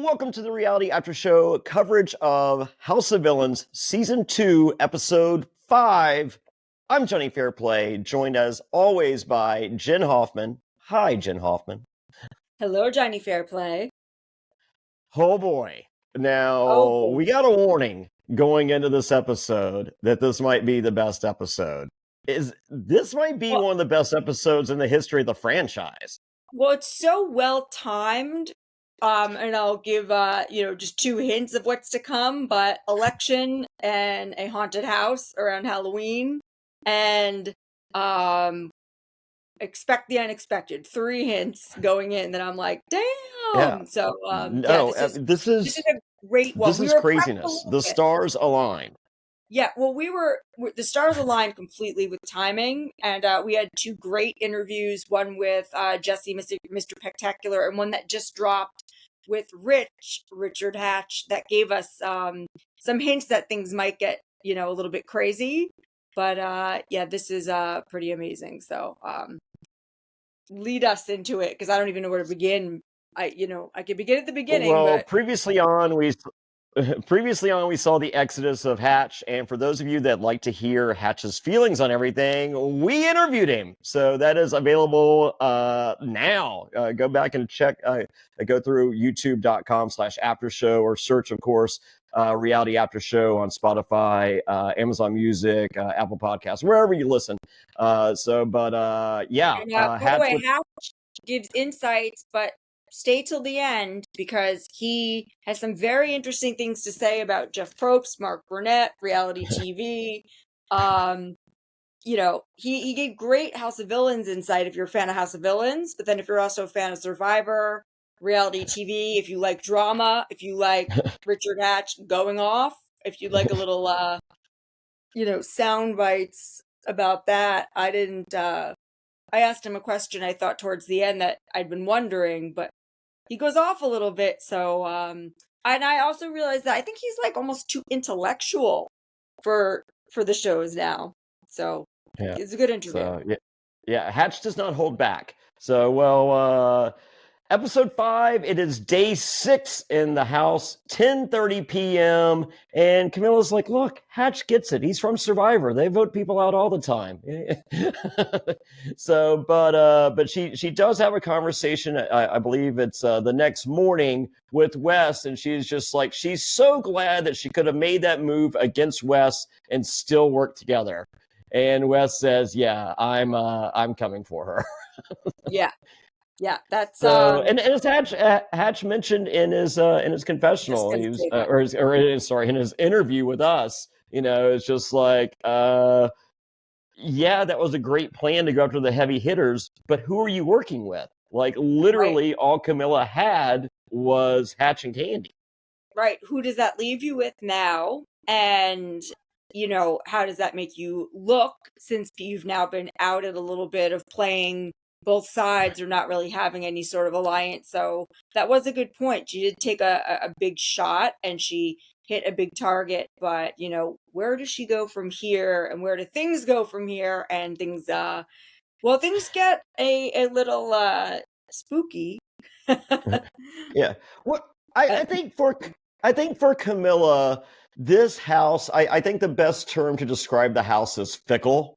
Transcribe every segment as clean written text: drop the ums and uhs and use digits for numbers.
Welcome to the Reality After Show coverage of House of Villains Season 2, Episode 5. I'm Jonny Fairplay, joined as always by Jenn Hoffman. Hi, Jenn Hoffman. Hello, Jonny Fairplay. Oh boy. Now, Oh, boy. we got a warning going into this episode that this might be the best episode. This might be one of the best episodes in the history of the franchise. Well, it's so well timed. And I'll give just two hints of what's to come, but election and a haunted house around Halloween and expect the unexpected. Three hints going in that I'm like, damn. Yeah. So This is a great one. this We is were prepped a craziness. little The bit. stars align. Yeah, well, the stars aligned completely with timing, and we had two great interviews, one with Jesse, Mr. Spectacular, and one that just dropped with Richard Hatch, that gave us some hints that things might get, a little bit crazy. But yeah, this is pretty amazing. So lead us into it, because I don't even know where to begin. I could begin at the beginning, Well, but previously on, we saw the exodus of Hatch, and for those of you that like to hear Hatch's feelings on everything, we interviewed him. So that is available now. Go back and check. Go through youtube.com/aftershow or search, of course, Reality After Show on Spotify, Amazon Music, Apple Podcasts, wherever you listen. by the Hatch way, with Hatch gives insights, but stay till the end, because he has some very interesting things to say about Jeff Probst, Mark Burnett, reality TV. He gave great House of Villains insight if you're a fan of House of Villains, but then if you're also a fan of Survivor, reality TV, if you like drama, if you like Richard Hatch going off, if you like a little sound bites about that. I asked him a question I thought towards the end that I'd been wondering, but he goes off a little bit. So, and I also realized that I think he's like almost too intellectual for the shows now. So yeah. it's a good interview. So yeah, Hatch does not hold back. So episode 5, it is day 6 in the house, 10:30 p.m. And Camilla's like, look, Hatch gets it. He's from Survivor. They vote people out all the time. But she does have a conversation. I believe it's the next morning with Wes, and she's just like, she's so glad that she could have made that move against Wes and still work together. And Wes says, "Yeah, I'm coming for her." Yeah, that's So, and as Hatch mentioned in his just confessional, gonna he was say that. in his interview with us, it's just like, yeah, that was a great plan to go after the heavy hitters, but who are you working with? Like, Right. literally, all Camilla had was Hatch and Candy. Right. Who does that leave you with now? And, how does that make you look, since you've now been outed a little bit of playing both sides or not really having any sort of alliance? So that was a good point. She did take a big shot and she hit a big target, but, where does she go from here, and where do things go from here? And things get a little spooky. Yeah. Well, I think for Camilla, this house, I think the best term to describe the house is fickle.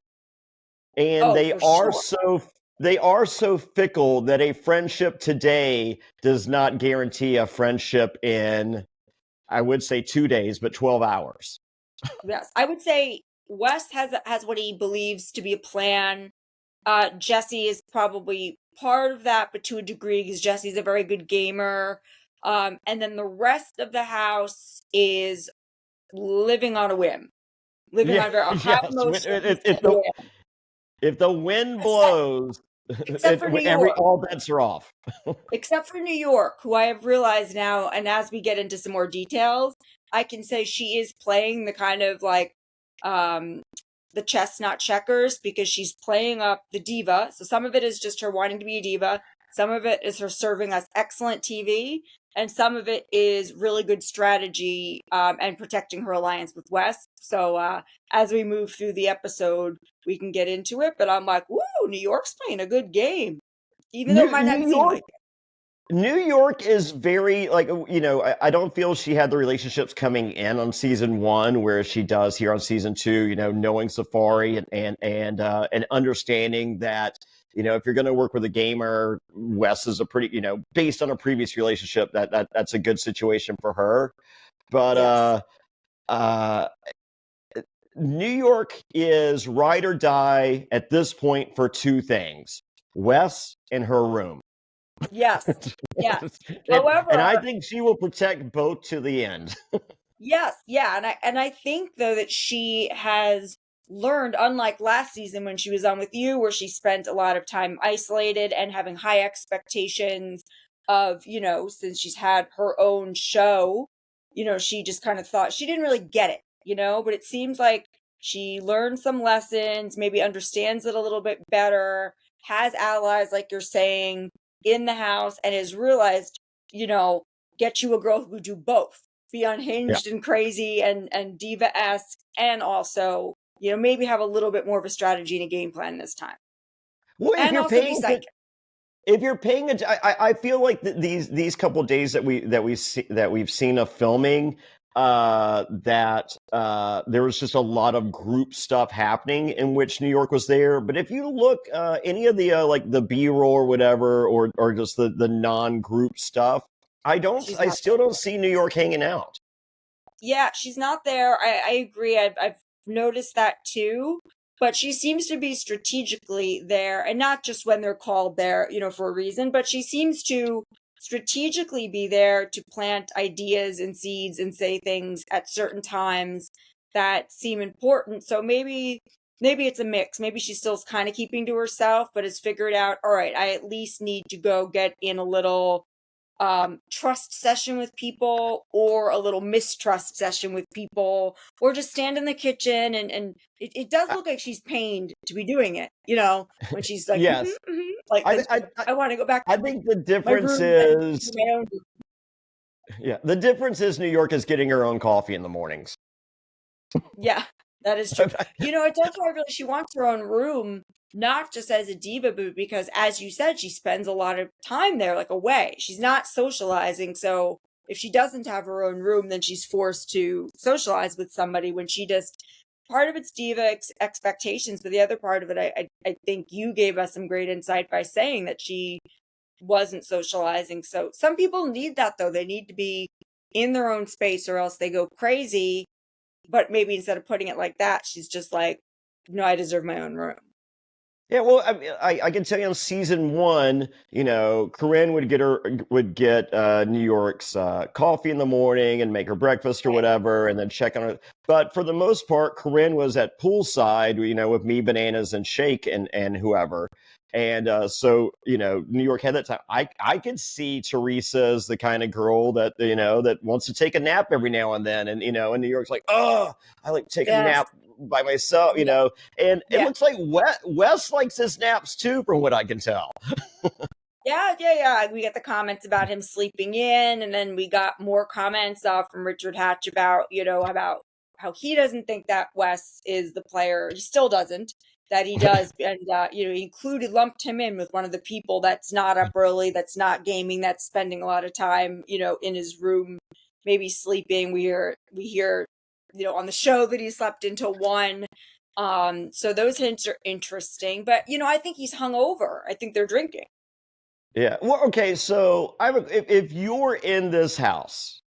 And Oh, for sure. they are so fickle that a friendship today does not guarantee a friendship in, I would say, 2 days, but 12 hours. Yes, I would say Wes has what he believes to be a plan. Jesse is probably part of that, but to a degree, because Jesse's a very good gamer. And then the rest of the house is living on a whim, living Yeah, on a high yes. emotions whim. If the wind Except, blows, except for New York. all bets are off. Except for New York, who I have realized now, and as we get into some more details, I can say she is playing the kind of like um the chess, not checkers, because she's playing up the diva. So some of it is just her wanting to be a diva, some of it is her serving us excellent TV, and some of it is really good strategy, and protecting her alliance with West. So as we move through the episode, we can get into it. But I'm like, woo, New York's playing a good game, even though it might not New seem York like it. New York is very like I don't feel she had the relationships coming in on season one where she does here on season two. Knowing Safari and understanding that if you're going to work with a gamer, Wes is a pretty based on a previous relationship that's a good situation for her. But Yes. uh, New York is ride or die at this point for two things: Wes and her room. Yes. Yes. and I However, think she will protect both to the end. yes, yeah, and I think though that she has learned, unlike last season when she was on with you, where she spent a lot of time isolated and having high expectations of, since she's had her own show, she just kind of thought she didn't really get it, but it seems like she learned some lessons, maybe understands it a little bit better, has allies, like you're saying, in the house, and has realized, you know, get you a girl who could do both, be Yeah. unhinged and crazy and diva-esque, and also, maybe have a little bit more of a strategy and a game plan this time. Well, if And you're also be paying psychic. if you're paying I feel like these couple days that we've seen of filming, that there was just a lot of group stuff happening in which New York was there. But if you look any of the like the B-roll or whatever, or just the non-group stuff, She's I not still there. don't see New York hanging out. Yeah, she's not there. I agree. I've noticed that too. But she seems to be strategically there, and not just when they're called there, for a reason, but she seems to strategically be there to plant ideas and seeds and say things at certain times that seem important. So maybe it's a mix. Maybe she's still kind of keeping to herself, but has figured out, all right, I at least need to go get in a little trust session with people, or a little mistrust session with people, or just stand in the kitchen, and it does I, look like she's pained to be doing it, when she's like, yes, like, I, then I I I want to go back I to think the my difference room and do is my own. yeah, the difference is New York is getting her own coffee in the mornings. Yeah, that is true. It does feel like she wants her own room, not just as a diva, but because, as you said, she spends a lot of time there, like away. She's not socializing. So if she doesn't have her own room, then she's forced to socialize with somebody when she just, part of it's diva expectations, but the other part of it, I think you gave us some great insight by saying that she wasn't socializing. So some people need that, though. They need to be in their own space or else they go crazy, but maybe instead of putting it like that, she's just like, no, I deserve my own room. Yeah, well, I can tell you on season one, Corinne would get New York's coffee in the morning and make her breakfast or Right. whatever, and then check on her. But for the most part, Corinne was at poolside, with me, bananas, and Shake and whoever. And so, New York had that time. I could see Teresa as the kind of girl that that wants to take a nap every now and then, and New York's like, oh, I like to take a Yes. nap by myself, Yeah. and it Yeah. looks like Wes likes his naps too, from what I can tell. Yeah. Yeah. Yeah. We got the comments about him sleeping in, and then we got more comments from Richard Hatch about, about how he doesn't think that Wes is the player. He still doesn't. That he does, and he lumped him in with one of the people that's not up early, that's not gaming, that's spending a lot of time, in his room, maybe sleeping. We hear, on the show that he slept until 1. So those hints are interesting, but I think he's hungover. I think they're drinking. Yeah. Well, okay. So if you're in this house,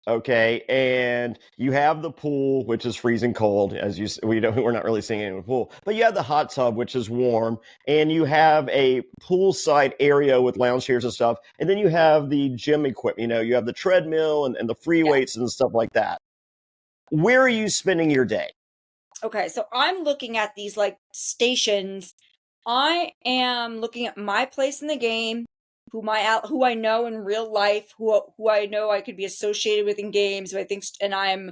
okay, and you have the pool, which is freezing cold, as we're not really seeing it in the pool, but you have the hot tub, which is warm, and you have a poolside area with lounge chairs and stuff, and then you have the gym equipment. You have the treadmill and the free Yeah. weights and stuff like that. Where are you spending your day? Okay, so I'm looking at these like stations. I am looking at my place in the game, who I know in real life, who I know I could be associated with in games. Who I think, and I'm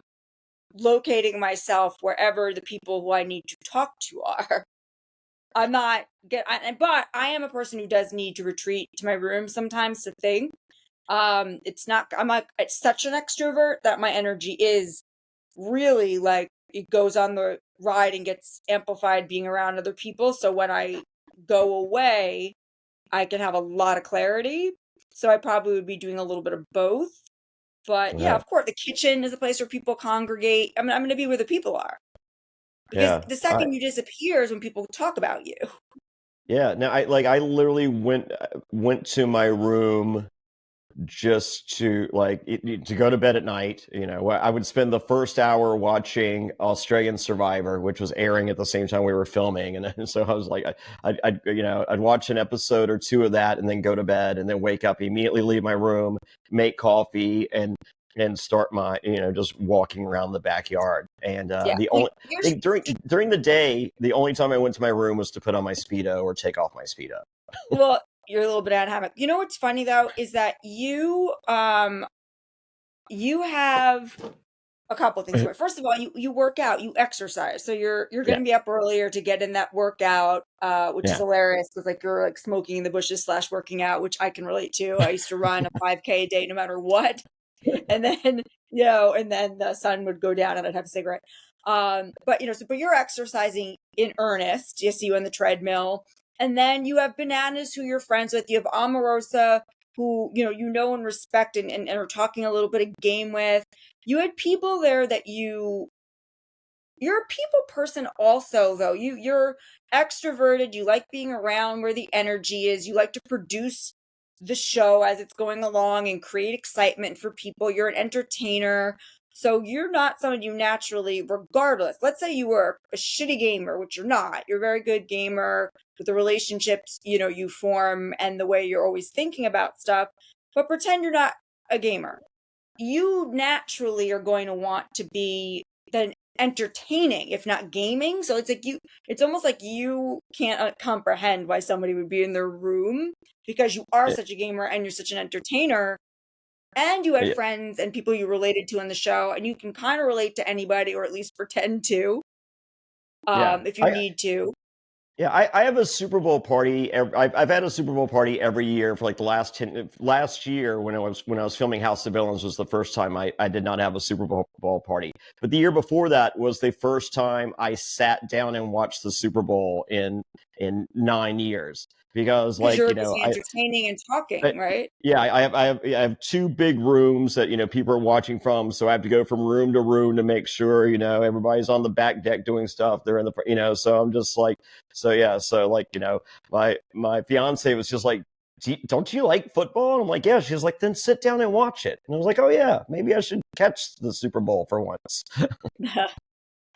locating myself wherever the people who I need to talk to are. I'm not but I am a person who does need to retreat to my room sometimes to think. It's not. I'm like, it's such an extrovert that my energy is really like, it goes on the ride and gets amplified being around other people. So when I go away, I can have a lot of clarity. So I probably would be doing a little bit of both. But yeah, Yeah. of course, the kitchen is a place where people congregate. I mean, I'm going to be where the people are because Yeah. the second you disappear is when people talk about you. Yeah. No, I literally went to my room just to to go to bed at night. I would spend the first hour watching Australian Survivor, which was airing at the same time we were filming, and then, so I was like, I'd watch an episode or two of that, and then go to bed, and then wake up, immediately leave my room, make coffee, and start my just walking around the backyard. And Yeah. the Well, only thing during the day, the only time I went to my room was to put on my Speedo or take off my Speedo. well, you're a little bit out of habit. You know what's funny though is that you have a couple of things going. First of all, you work out, you exercise. So you're Yeah. gonna be up earlier to get in that workout, which is Yeah. hilarious because like you're like smoking in the bushes slash working out, which I can relate to. I used to run a 5K a day no matter what. And then, and then the sun would go down and I'd have a cigarette. But but you're exercising in earnest. You see you on the treadmill. And then you have Bananas who you're friends with. You have Omarosa who, you know and respect and are talking a little bit of game with. You had people there that you're a people person also though. You're extroverted, you like being around where the energy is, you like to produce the show as it's going along and create excitement for people. You're an entertainer. So you're not someone you naturally, regardless. Let's say you were a shitty gamer, which you're not. You're a very good gamer with the relationships, you form and the way you're always thinking about stuff. But pretend you're not a gamer. You naturally are going to want to be then entertaining, if not gaming. So it's almost like you can't comprehend why somebody would be in their room because you are Yeah. such a gamer and you're such an entertainer and you had Yeah. friends and people you related to in the show and you can kind of relate to anybody or at least pretend to Yeah. if you need to. I have a Super Bowl party. I've had a Super Bowl party every year for like the last year when I was filming House of Villains was the first time I did not have a Super Bowl party. But the year before that was the first time I sat down and watched the Super Bowl in 9 years because Because you're busy entertaining and I, talking, right? yeah, I have two big rooms that people are watching from, so I have to go from room to room to make sure everybody's on the back deck doing stuff. They're in the so I'm just like my fiance was just like, don't you like football? And I'm like, yeah. She's like, then sit down and watch it. And I was like, oh yeah, maybe I should catch the Super Bowl for once.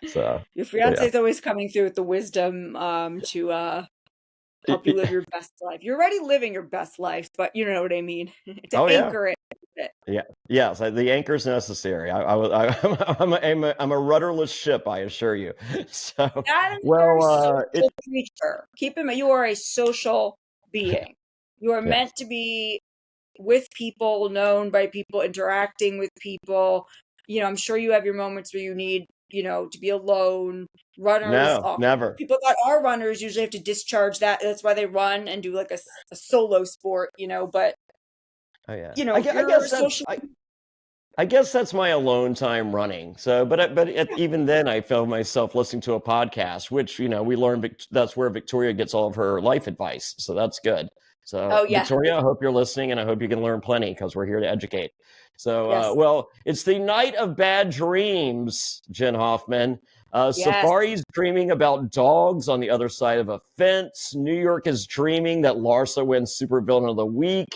So Your fiance yeah. is always coming through with the wisdom to help you live your best life. You're already living your best life, but you know what I mean. Oh To yeah. anchor it. With it. Yeah. Yes. The anchor's necessary. I'm a rudderless ship. I assure you. So, That is a very well, it. social creature. Keep in mind, you are a social being. You are Yes. meant to be with people, known by people, interacting with people. I'm sure you have your moments where you need, to be alone. Runners, No, never. people that are runners usually have to discharge that. That's why they run and do like a solo sport, but Oh yeah. if I you're guess that's. social, I guess that's my alone time running. So, even then, I found myself listening to a podcast, which we learned that's where Victoria gets all of her life advice. So that's good. So, oh yeah, Victoria, I hope you're listening, and I hope you can learn plenty because we're here to educate. So, yes, well, it's the night of bad dreams, Jen Hoffman. yes, Safari's dreaming about dogs on the other side of a fence. New York is dreaming that Larsa wins Supervillain of the Week.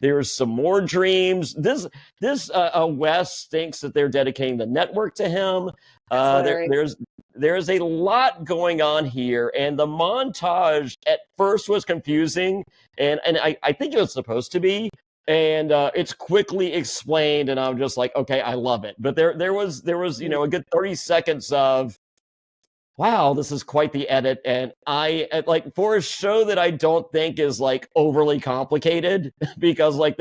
There's some more dreams. This Wes thinks that they're dedicating the network to him. that's hilarious. There's a lot going on here, and the montage at first was confusing, and I think it was supposed to be, and it's quickly explained, and I'm just like, okay, I love it. But there was a good 30 seconds of, wow, this is quite the edit. And I like, for a show that I don't think is like overly complicated, because like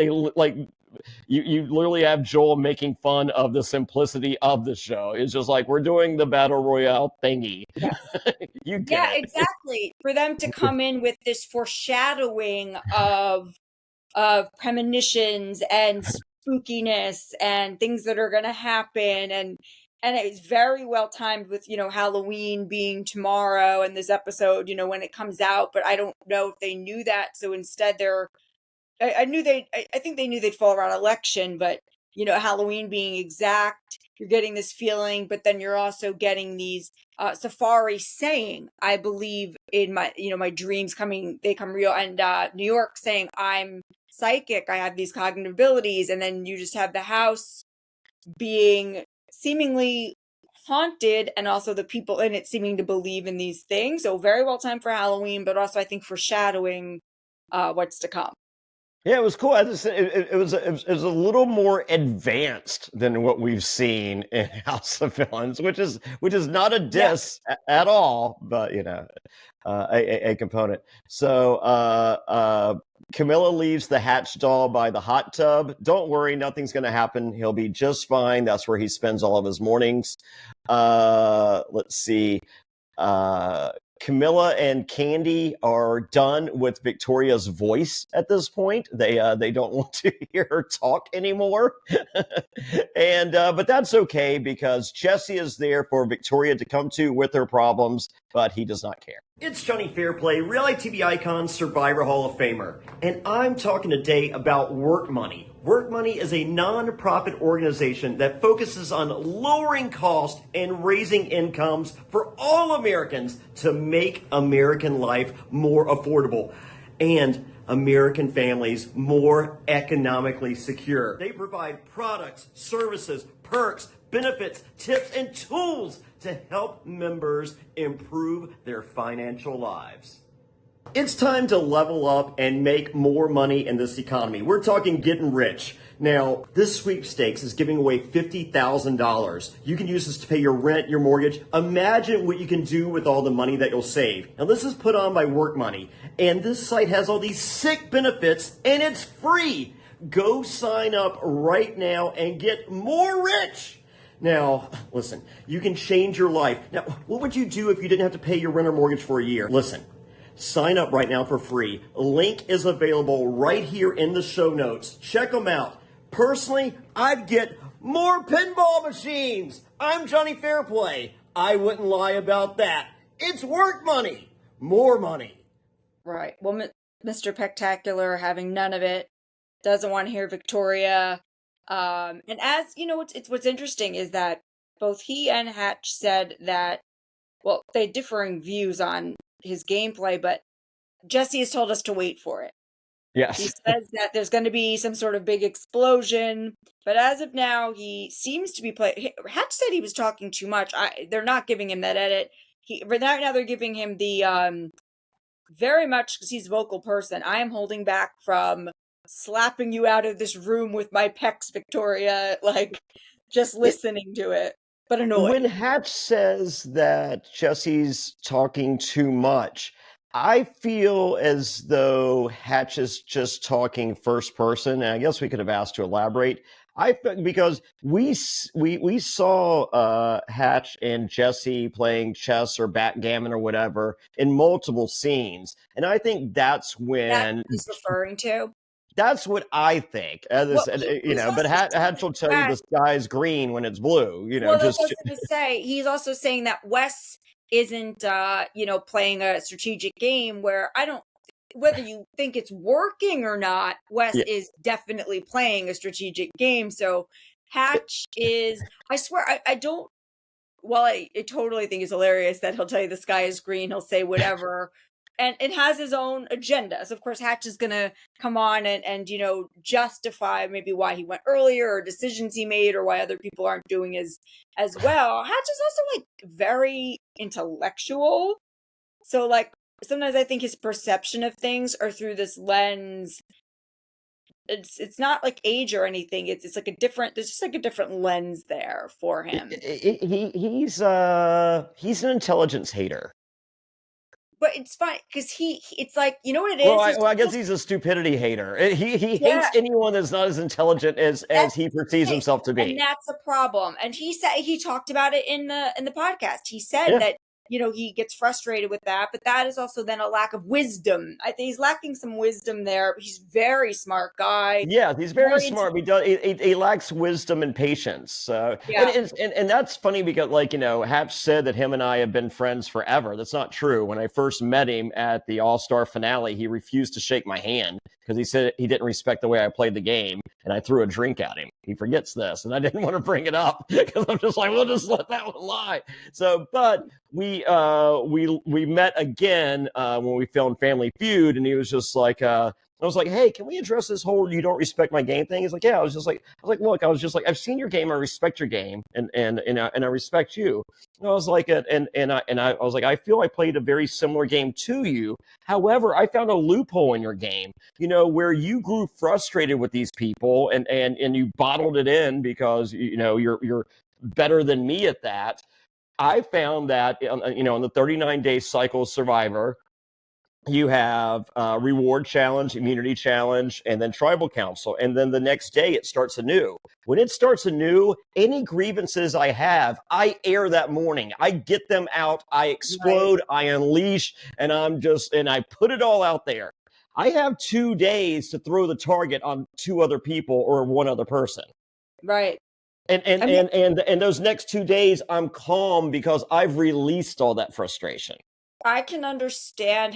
you literally have Joel making fun of the simplicity of the show. It's just like, we're doing the battle royale thingy. You get Yeah, it. exactly. For them to come in with this foreshadowing of premonitions and spookiness and things that are going to happen and it's very well timed with Halloween being tomorrow and this episode when it comes out, but I don't know if they knew that, so instead they're I knew I think they knew they'd fall around election, but Halloween being exact, you're getting this feeling, but then you're also getting these Safari saying, I believe in my dreams they come real, and New York saying, I'm psychic, I have these cognitive abilities, and then you just have the house being seemingly haunted, and also the people in it seeming to believe in these things. So very well timed for Halloween, but also I think foreshadowing what's to come. Yeah, it was cool. It was a little more advanced than what we've seen in House of Villains, which is not a diss at all, but a component. So Camilla leaves the Hatch doll by the hot tub. Don't worry, nothing's going to happen. He'll be just fine. That's where he spends all of his mornings. Let's see. Camilla and Candy are done with Victoria's voice at this point. They don't want to hear her talk anymore, and but that's okay because Jesse is there for Victoria to come to with her problems, but he does not care. It's Jonny Fairplay, reality TV icon, Survivor Hall of Famer, and I'm talking today about Work Money. Work Money is a non-profit organization that focuses on lowering costs and raising incomes for all Americans to make American life more affordable and American families more economically secure. They provide products, services, perks, benefits, tips, and tools to help members improve their financial lives. It's time to level up and make more money in this economy. We're talking getting rich. Now, this sweepstakes is giving away $50,000. You can use this to pay your rent, your mortgage. Imagine what you can do with all the money that you'll save. Now, this is put on by Work Money, and this site has all these sick benefits, and it's free. Go sign up right now and get more rich. Now, listen, you can change your life. Now, what would you do if you didn't have to pay your rent or mortgage for a year? Listen. Sign up right now for free. Link is available right here in the show notes. Check them out. Personally, I'd get more pinball machines. I'm Jonny Fairplay. I wouldn't lie about that. It's Work Money. More money. Right. Well, Mr. Spectacular, having none of it, doesn't want to hear Victoria. And as you know, what's interesting is that both he and Hatch said that, well, they had differing views on his gameplay, but Jesse has told us to wait for it. Yes. He says that there's going to be some sort of big explosion, but as of now, he seems to be playing. Hatch said he was talking too much. They're not giving him that edit. Right now they're giving him the very much, because he's a vocal person. I am holding back from slapping you out of this room with my pecs, Victoria. Like just listening to it. But annoying. When Hatch says that Jesse's talking too much, I feel as though Hatch is just talking first person, and I guess we could have asked to elaborate. Because we saw Hatch and Jesse playing chess or backgammon or whatever in multiple scenes, and I think that's when that he's referring to. That's what I think. But Hatch will tell you the sky's green when it's blue. Well, that's what I was going to say. He's also saying that Wes isn't, playing a strategic game where whether you think it's working or not, Wes is definitely playing a strategic game. So Hatch is, I swear, I don't, well, I totally think it's hilarious that he'll tell you the sky is green. He'll say whatever. And it has his own agenda. So, of course, Hatch is going to come on and justify maybe why he went earlier or decisions he made or why other people aren't doing as well. Hatch is also, very intellectual. So, sometimes I think his perception of things are through this lens. It's not like age or anything. It's there's just a different lens there for him. He's an intelligence hater. But it's fine because it's like, you know what it is? Well, I guess he's a stupidity hater. He hates anyone that's not as intelligent as he perceives himself to be. And that's a problem. And he talked about it in the podcast. He said that he gets frustrated with that. But that is also then a lack of wisdom. I think he's lacking some wisdom there. He's a very smart guy. Yeah, he's very Very smart. But he lacks wisdom and patience. yeah, And that's funny because, like, Hatch said that him and I have been friends forever. That's not true. When I first met him at the All-Star finale, he refused to shake my hand because he said he didn't respect the way I played the game, and I threw a drink at him. He forgets this, and I didn't want to bring it up because I'm just like, we'll just let that one lie. So, but we met again when we filmed Family Feud, and he was just like, I was like, hey, can we address this whole "you don't respect my game" thing? He's like, yeah. I was like, look, I've seen your game, I respect your game, and I respect you. And I was like, I was like, I feel I played a very similar game to you. However, I found a loophole in your game, where you grew frustrated with these people, and you bottled it in because you're better than me at that. I found that in the 39-day cycle Survivor, you have reward challenge, immunity challenge, and then tribal council. And then the next day it starts anew. When it starts anew, any grievances I have, I air that morning. I get them out. I right, explode. I unleash, and I put it all out there. I have 2 days to throw the target on 2 other people or 1 other person. right. And and I mean, and and those next 2 days, I'm calm because I've released all that frustration. I can understand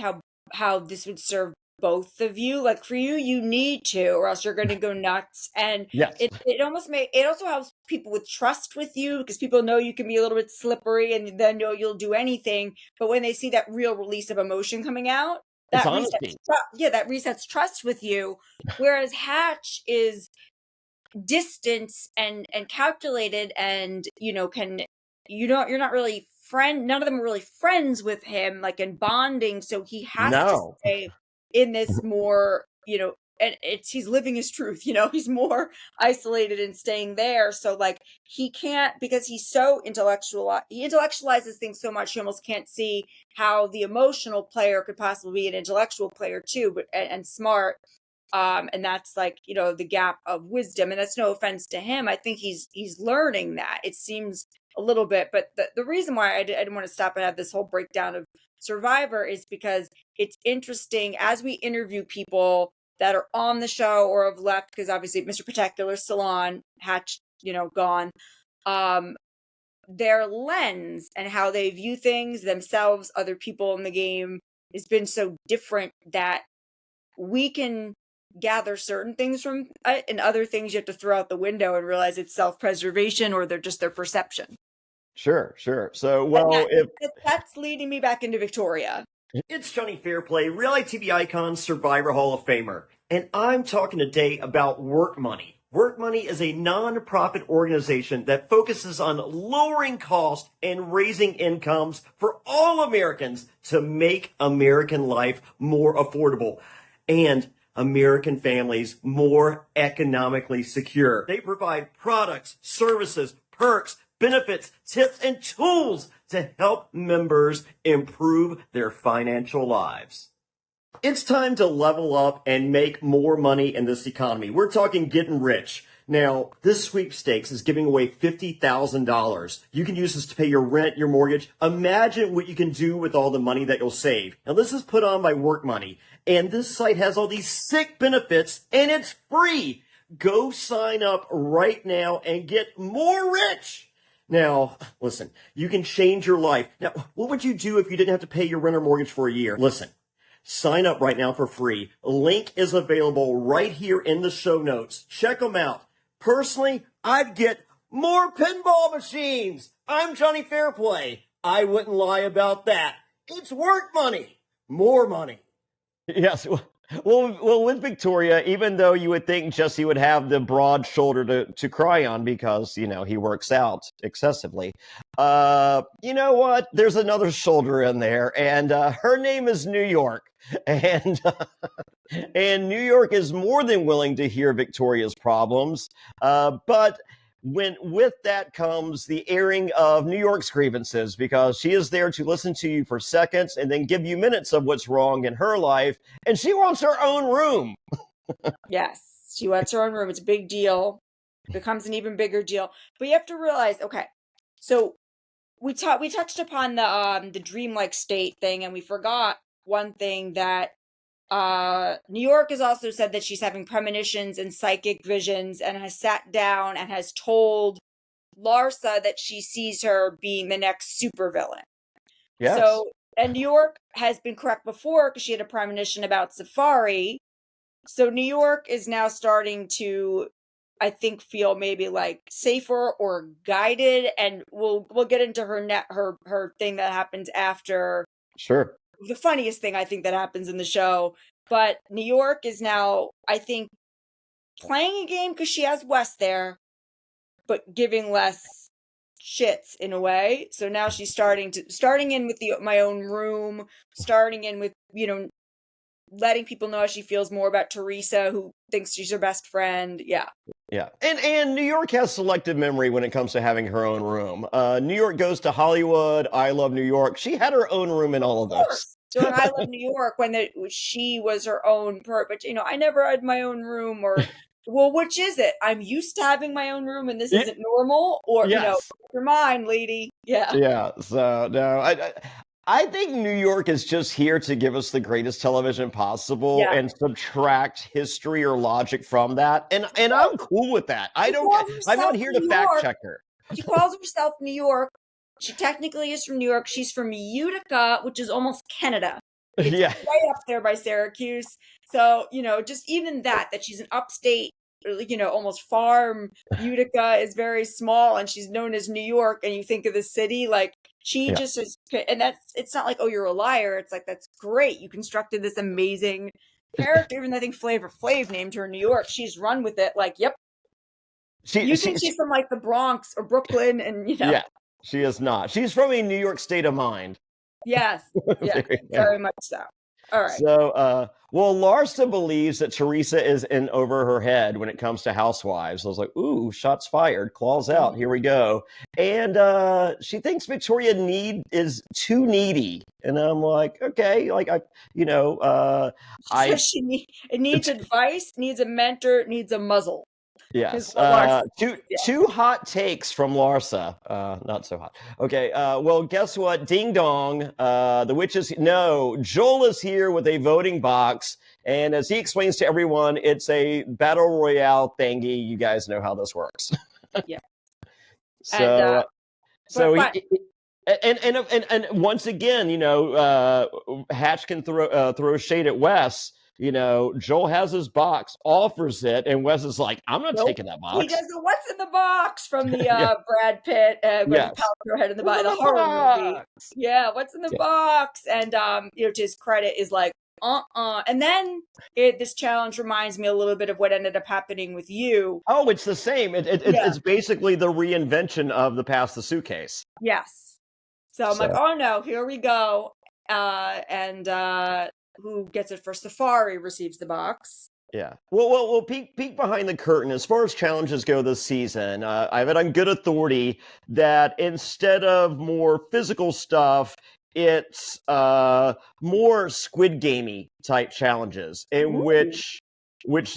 how this would serve both of you. Like for you, you need to, or else you're going to go nuts. And Yes, it also helps people with trust with you because people know you can be a little bit slippery, and then know you'll do anything. But when they see that real release of emotion coming out, it's that resets honesty. that resets trust with you. Whereas Hatch is distance and calculated, and can you're not really none of them are really friends with him, like in bonding, so he has to No. stay in this more, and he's living his truth, he's more isolated and staying there. So like he can't, because he's so he intellectualizes things so much, he almost can't see how the emotional player could possibly be an intellectual player too, but and smart. And that's like, the gap of wisdom, and that's no offense to him. I think he's learning that, it seems a little bit. But the reason why I didn't want to stop and have this whole breakdown of Survivor is because it's interesting as we interview people that are on the show or have left, because obviously Mr. Particular is still on, Hatch, gone. um their lens and how they view things themselves, other people in the game, has been so different that we can gather certain things from it, and other things you have to throw out the window and realize it's self-preservation, or they're just their perception. Sure, sure. So, And well, if that's leading me back into Victoria. It's Jonny Fairplay, reality TV icon, Survivor Hall of Famer, and I'm talking today about Work Money. Work Money is a non-profit organization that focuses on lowering costs and raising incomes for all Americans to make American life more affordable and American families more economically secure. They provide products, services, perks, benefits, tips, and tools to help members improve their financial lives. It's time to level up and make more money in this economy. We're talking getting rich. Now, this sweepstakes is giving away $50,000. You can use this to pay your rent, your mortgage. Imagine what you can do with all the money that you'll save. Now, this is put on by Work Money, and this site has all these sick benefits, and it's free. Go sign up right now and get more rich. Now, listen, you can change your life. Now, what would you do if you didn't have to pay your rent or mortgage for a year? Listen, sign up right now for free. A link is available right here in the show notes. Check them out. Personally, I'd get more pinball machines. I'm Jonny Fairplay. I wouldn't lie about that. It's Work Money. More money. yes, well, with Victoria, even though you would think Jesse would have the broad shoulder to cry on because he works out excessively, you know what? There's another shoulder in there, and her name is New York, and and New York is more than willing to hear Victoria's problems, but when with that comes the airing of New York's grievances, because she is there to listen to you for seconds and then give you minutes of what's wrong in her life, and she wants her own room. Yes, she wants her own room. It's a big deal. It becomes an even bigger deal. But you have to realize, okay, so we touched upon the dreamlike state thing, and we forgot one thing that New York has also said that she's having premonitions and psychic visions, and has sat down and has told Larsa that she sees her being the next supervillain. Yes. So, and New York has been correct before because she had a premonition about Safari. So New York is now starting to, I think, feel maybe like safer or guided, and we'll get into her thing that happens after. Sure. The funniest thing I think that happens in the show, but New York is now, I think, playing a game because she has Wes there, but giving less shits in a way. So now she's starting in with my own room, starting in with, letting people know how she feels more about Teresa, who thinks she's her best friend. Yeah. Yeah. And New York has selective memory when it comes to having her own room. New York goes to Hollywood. I Love New York. She had her own room in all of those. During I Love New York, when she was her own but I never had my own room, or well, which is it? I'm used to having my own room, and this isn't normal, or Yes. you're mine, lady. Yeah. Yeah. So no, I think New York is just here to give us the greatest television possible and subtract history or logic from that. And I'm cool with that. I'm not here to fact check her. She calls herself New York. She technically is from New York. She's from Utica, which is almost Canada. It's way up there by Syracuse. So, just even that she's an upstate, almost farm. Utica is very small, and she's known as New York, and you think of the city, like, she just is, and it's not like, oh, you're a liar. It's like, that's great. You constructed this amazing character. Even though I think Flavor Flav named her New York, she's run with it. Like, yep. You think she's from like the Bronx or Brooklyn, and Yeah, she is not. She's from a New York state of mind. Yes. Yeah, very much so. All right. So, Larsa believes that Teresa is in over her head when it comes to housewives. I was like, ooh, shots fired, claws out, here we go. And she thinks Victoria is too needy. And I'm like, okay, like, it needs advice, needs a mentor, needs a muzzle. Yes. Two hot takes from Larsa. Not so hot. Okay. Well, guess what? Ding dong. The witches. No, Joel is here with a voting box. And as he explains to everyone, it's a battle royale thingy. You guys know how this works. Yeah. So, and once again, Hatch can throw shade at Wes. Joel has his box, offers it, and Wes is like, I'm not taking that box. He does the "What's in the box" from the Brad Pitt Paltrow head in the horror movie. Yeah, what's in the box? And to his credit, is like, and then this challenge reminds me a little bit of what ended up happening with you. Oh, it's the same. It's basically the reinvention of the Pass the Suitcase. Yes. So I'm like, oh no, here we go. And who gets it first? Safari receives the box. Yeah. Well, peek behind the curtain. As far as challenges go this season, I have it on good authority that instead of more physical stuff, it's more Squid Gamey type challenges in which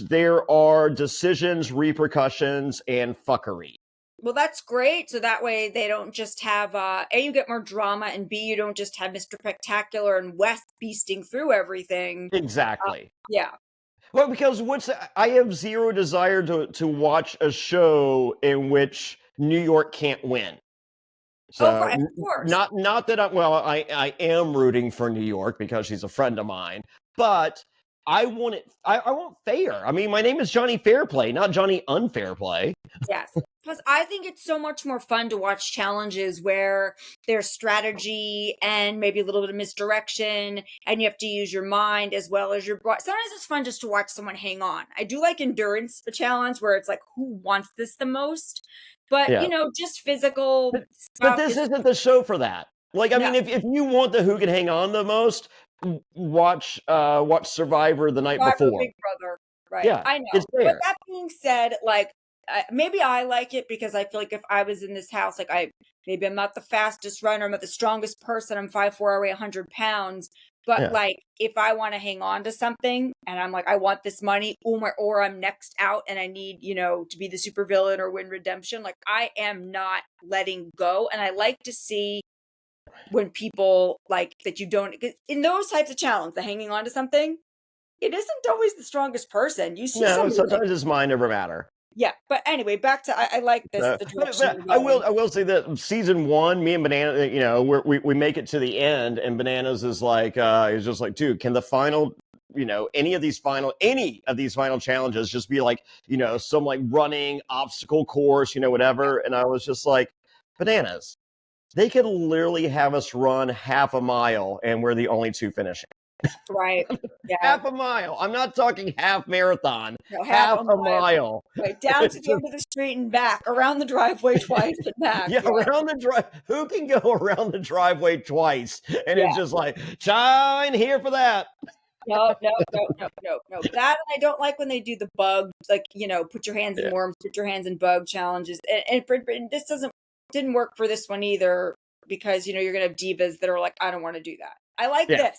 there are decisions, repercussions, and fuckery. Well, that's great. So that way they don't just have, A, you get more drama, and B, you don't just have Mr. Spectacular and Wes beasting through everything. Exactly. Yeah. Well, because I have zero desire to watch a show in which New York can't win. So, of course. Not that I am rooting for New York because she's a friend of mine, but I want it. I want fair. I mean, my name is Jonny Fairplay, not Jonny Unfairplay. Yes. Plus, I think it's so much more fun to watch challenges where there's strategy and maybe a little bit of misdirection, and you have to use your mind as well as your body. Sometimes it's fun just to watch someone hang on. I do like endurance challenge where it's like, who wants this the most? But, just physical stuff. But this isn't the show for that. Like, I mean, if you want the who can hang on the most, watch Survivor the night before. Big Brother. Right. Yeah, I know. it's fair. But that being said, like, maybe I like it because I feel like if I was in this house, like, maybe I'm not the fastest runner, I'm not the strongest person, I'm 5'4", I weigh 100 pounds, But like, if I want to hang on to something and I'm like, I want this money, or I'm next out and I need, to be the supervillain or win redemption, like I am not letting go. And I like to see when people like that you don't, in those types of challenges, the hanging on to something, it isn't always the strongest person. You see No, somebody like, sometimes it's mind over matter. yeah. But anyway, back to I like this the direction But you're going. I will say that season 1, me and Banana, we make it to the end, and Bananas is like, he's just like, dude, can the final, any of these final challenges just be like, some like running obstacle course, whatever. And I was just like, Bananas, they could literally have us run half a mile, and we're the only two finishing. Right. Yeah. Half a mile. I'm not talking half marathon. No, half a mile. Right, down to the end of the street and back, around the driveway twice and back. Yeah, around the drive. Who can go around the driveway twice? And it's just like, shine here for that. No. That, and I don't like when they do the bug, like, put your hands in worms, put your hands in bug challenges. And this didn't work for this one either, because, you're going to have divas that are like, I don't want to do that. I like this.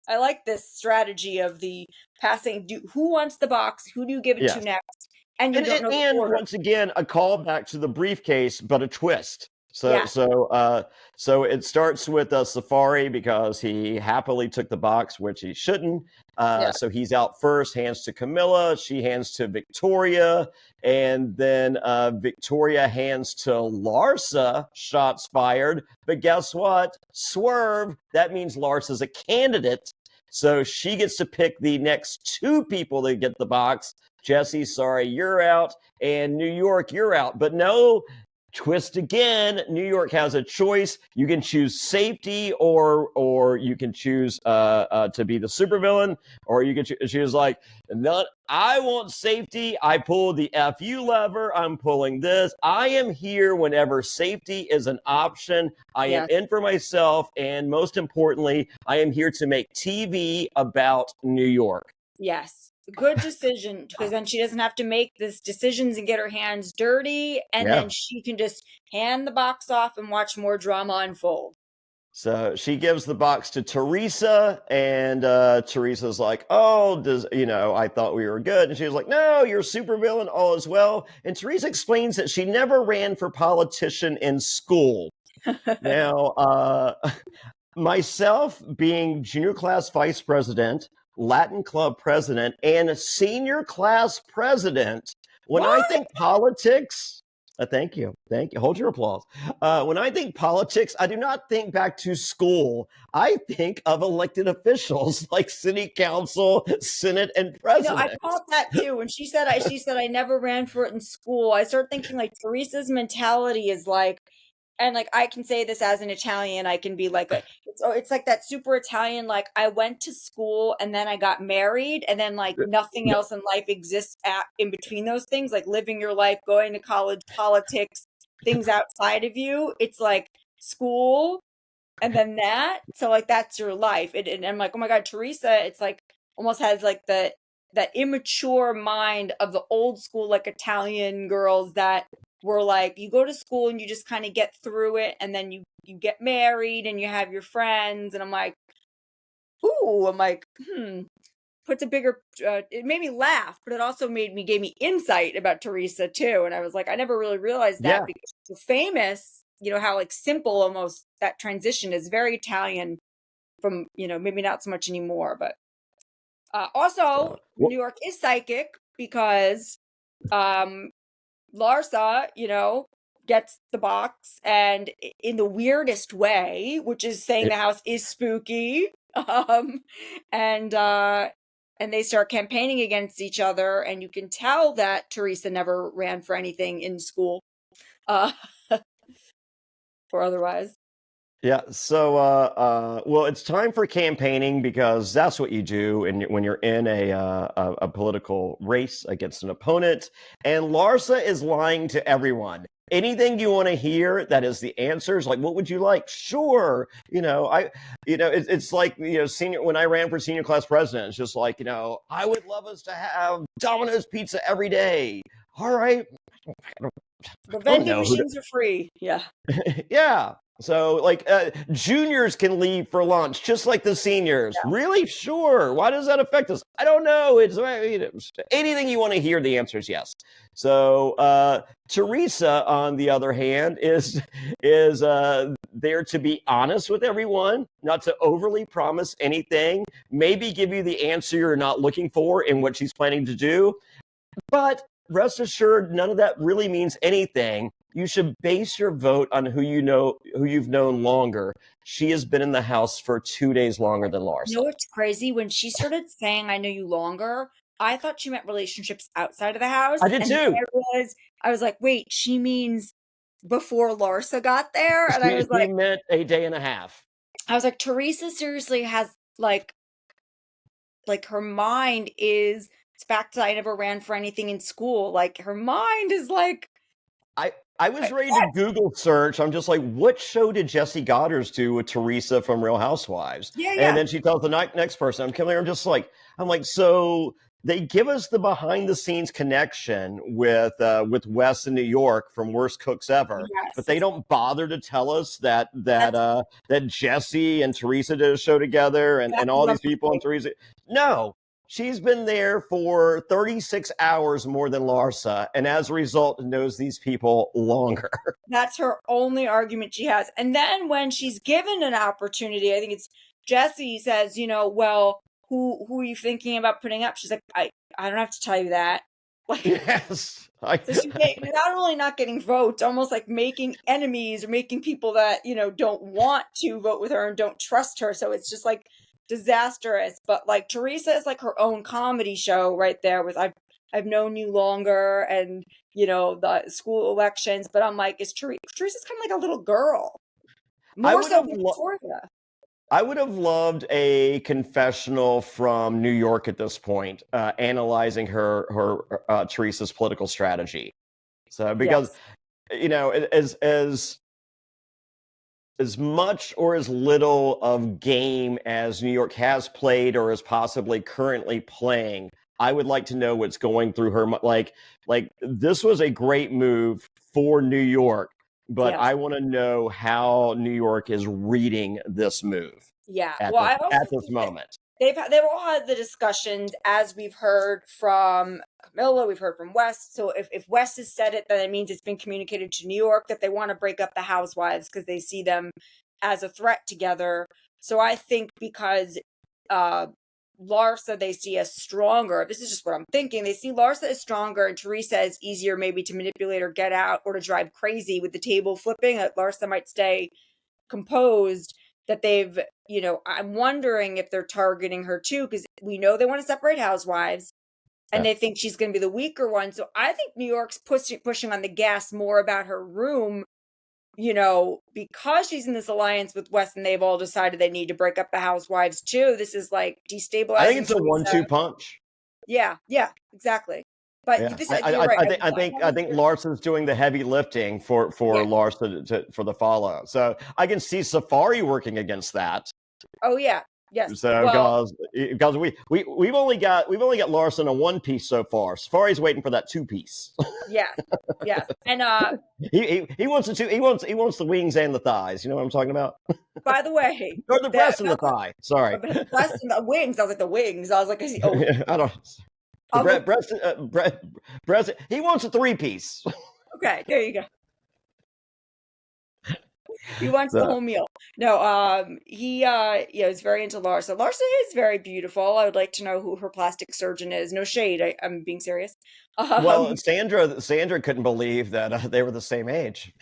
I like this strategy of the passing. Who wants the box? Who do you give it to next? And you don't know the order. Once again, a callback to the briefcase, but a twist. So it starts with Safari, because he happily took the box, which he shouldn't. So he's out first, hands to Camila. She hands to Victoria. And then Victoria hands to Larsa, shots fired. But guess what? Swerve. That means Larsa's a candidate. So she gets to pick the next 2 people that get the box. Jesse, sorry, you're out. And New York, you're out. But no, twist again. New York has a choice. You can choose safety, or you can choose to be the supervillain, or you can choose like, I want safety. I pull the FU lever. I'm pulling this. I am here whenever safety is an option. I am in for myself. And most importantly, I am here to make TV about New York. Yes. Good decision, because then she doesn't have to make these decisions and get her hands dirty, and then she can just hand the box off and watch more drama unfold. So she gives the box to Teresa, and Teresa's like, oh, I thought we were good. And she was like, no, you're a supervillain, all is well. And Teresa explains that she never ran for politician in school. Now, myself being junior class vice president, Latin club president, and senior class president, when I think politics, thank you. Hold your applause. When I think politics, I do not think back to school. I think of elected officials like city council, senate, and president. I caught that too. When she said I never ran for it in school, I started thinking like Teresa's mentality is like, and like I can say this as an Italian, I can be like it's like that super Italian, like I went to school and then I got married, and then like nothing else in life exists in between those things, like living your life, going to college, politics, things outside of you. It's like school and then that. So like that's your life. And I'm like, oh my God, Teresa, it's like almost has like that immature mind of the old school, like Italian girls that were like, you go to school and you just kind of get through it, and then you get married and you have your friends. And I'm like, puts a bigger, it made me laugh, but it also gave me insight about Teresa too. And I was like, I never really realized that because she's so famous, how like simple almost that transition is, very Italian from, maybe not so much anymore, but also New York is psychic, because Larsa, gets the box, and in the weirdest way, which is saying the house is spooky. And they start campaigning against each other, and you can tell that Teresa never ran for anything in school, or otherwise. Yeah. So, well, it's time for campaigning, because that's what you do when you're in a political race against an opponent. And Larsa is lying to everyone. Anything you want to hear that is the answers, like, what would you like? Sure. It's like, when I ran for senior class president, it's just like, I would love us to have Domino's pizza every day. All right. The I don't vending know who. machines are free. Yeah. Yeah. So, like, juniors can leave for lunch, just like the seniors. Yeah. Really? Sure. Why does that affect us? I don't know. It's anything you want to hear. The answer is yes. So, Teresa, on the other hand, is there to be honest with everyone, not to overly promise anything, maybe give you the answer you're not looking for in what she's planning to do. But rest assured, none of that really means anything. You should base your vote on who you've known longer. She has been in the house for 2 days longer than You Larsa. know what's crazy? When she started saying "I know you longer," I thought she meant relationships outside of the house, I did and then too. I was like, wait, she means before Larsa got there, and She meant a day and a half. I was like, Teresa seriously has like her mind is. It's back to I never ran for anything in school. Like her mind is like, I was ready to Google search. I'm just like, what show did Jesse Goddard's do with Teresa from Real Housewives? yeah, And yeah. then she tells the next person, I'm coming here. I'm like, so they give us the behind the scenes connection with Wes in New York from Worst Cooks Ever, but Yes, they don't bother to tell us that that's that Jesse and Teresa did a show together and exactly all what I'm these people and thinking. Teresa. No, she's been there for 36 hours more than Larsa, and as a result, knows these people longer. That's her only argument she has. And then when she's given an opportunity, I think it's Jesse says, well, who are you thinking about putting up? She's like, I don't have to tell you that. Like, Yes. so she's not only not getting votes, almost like making enemies or making people that, don't want to vote with her and don't trust her. So it's just like disastrous. But like Teresa is like her own comedy show right there with I've known you longer and the school elections, but I'm like, Teresa's kind of like a little girl. I More would so have than lo- Victoria. I would have loved a confessional from New York at this point, analyzing her Teresa's political strategy. So because Yes. As much or as little of game as New York has played or is possibly currently playing, I would like to know what's going through her. Like this was a great move for New York, but Yes. I want to know how New York is reading this move Yeah. Well, I also at this think that moment. they've all had the discussions as we've heard from Camila, we've heard from West. So if West has said it, then it means it's been communicated to New York that they want to break up the housewives because they see them as a threat together. So I think because uh Larsa they see as stronger. This is just what I'm thinking. They see Larsa as stronger and Teresa as easier maybe to manipulate or get out or to drive crazy with the table flipping. Larsa might stay composed that I'm wondering if they're targeting her too because we know they want to separate housewives and Yeah. they think she's going to be the weaker one. So I think New York's pushing on the gas more about her room, because she's in this alliance with West and they've all decided they need to break up the housewives too. This is like I think destabilizing it's a Teresa. 1-2 punch. Yeah, yeah, exactly. But Yeah, you're right. I think Larson's doing the heavy lifting for Yeah. Larson for the follow. So I can see Safari working against that. Oh yeah. Yes. So Well, because we've only got Larson a one piece so far. Safari's waiting for that two piece. yeah. Yes. And He wants the two. He wants the wings and the thighs. You know what I'm talking about? by the way, Or the breast and the thigh. Sorry, the breast and the wings. I was like the wings. I was like, oh, I don't. The I'll go. breast. He wants a three piece. Okay, there you go. He wants the So, whole meal. No, he is very into Larsa. Larsa is very beautiful. I would like to know who her plastic surgeon is. No shade. I'm being serious. well, Sandra couldn't believe that they were the same age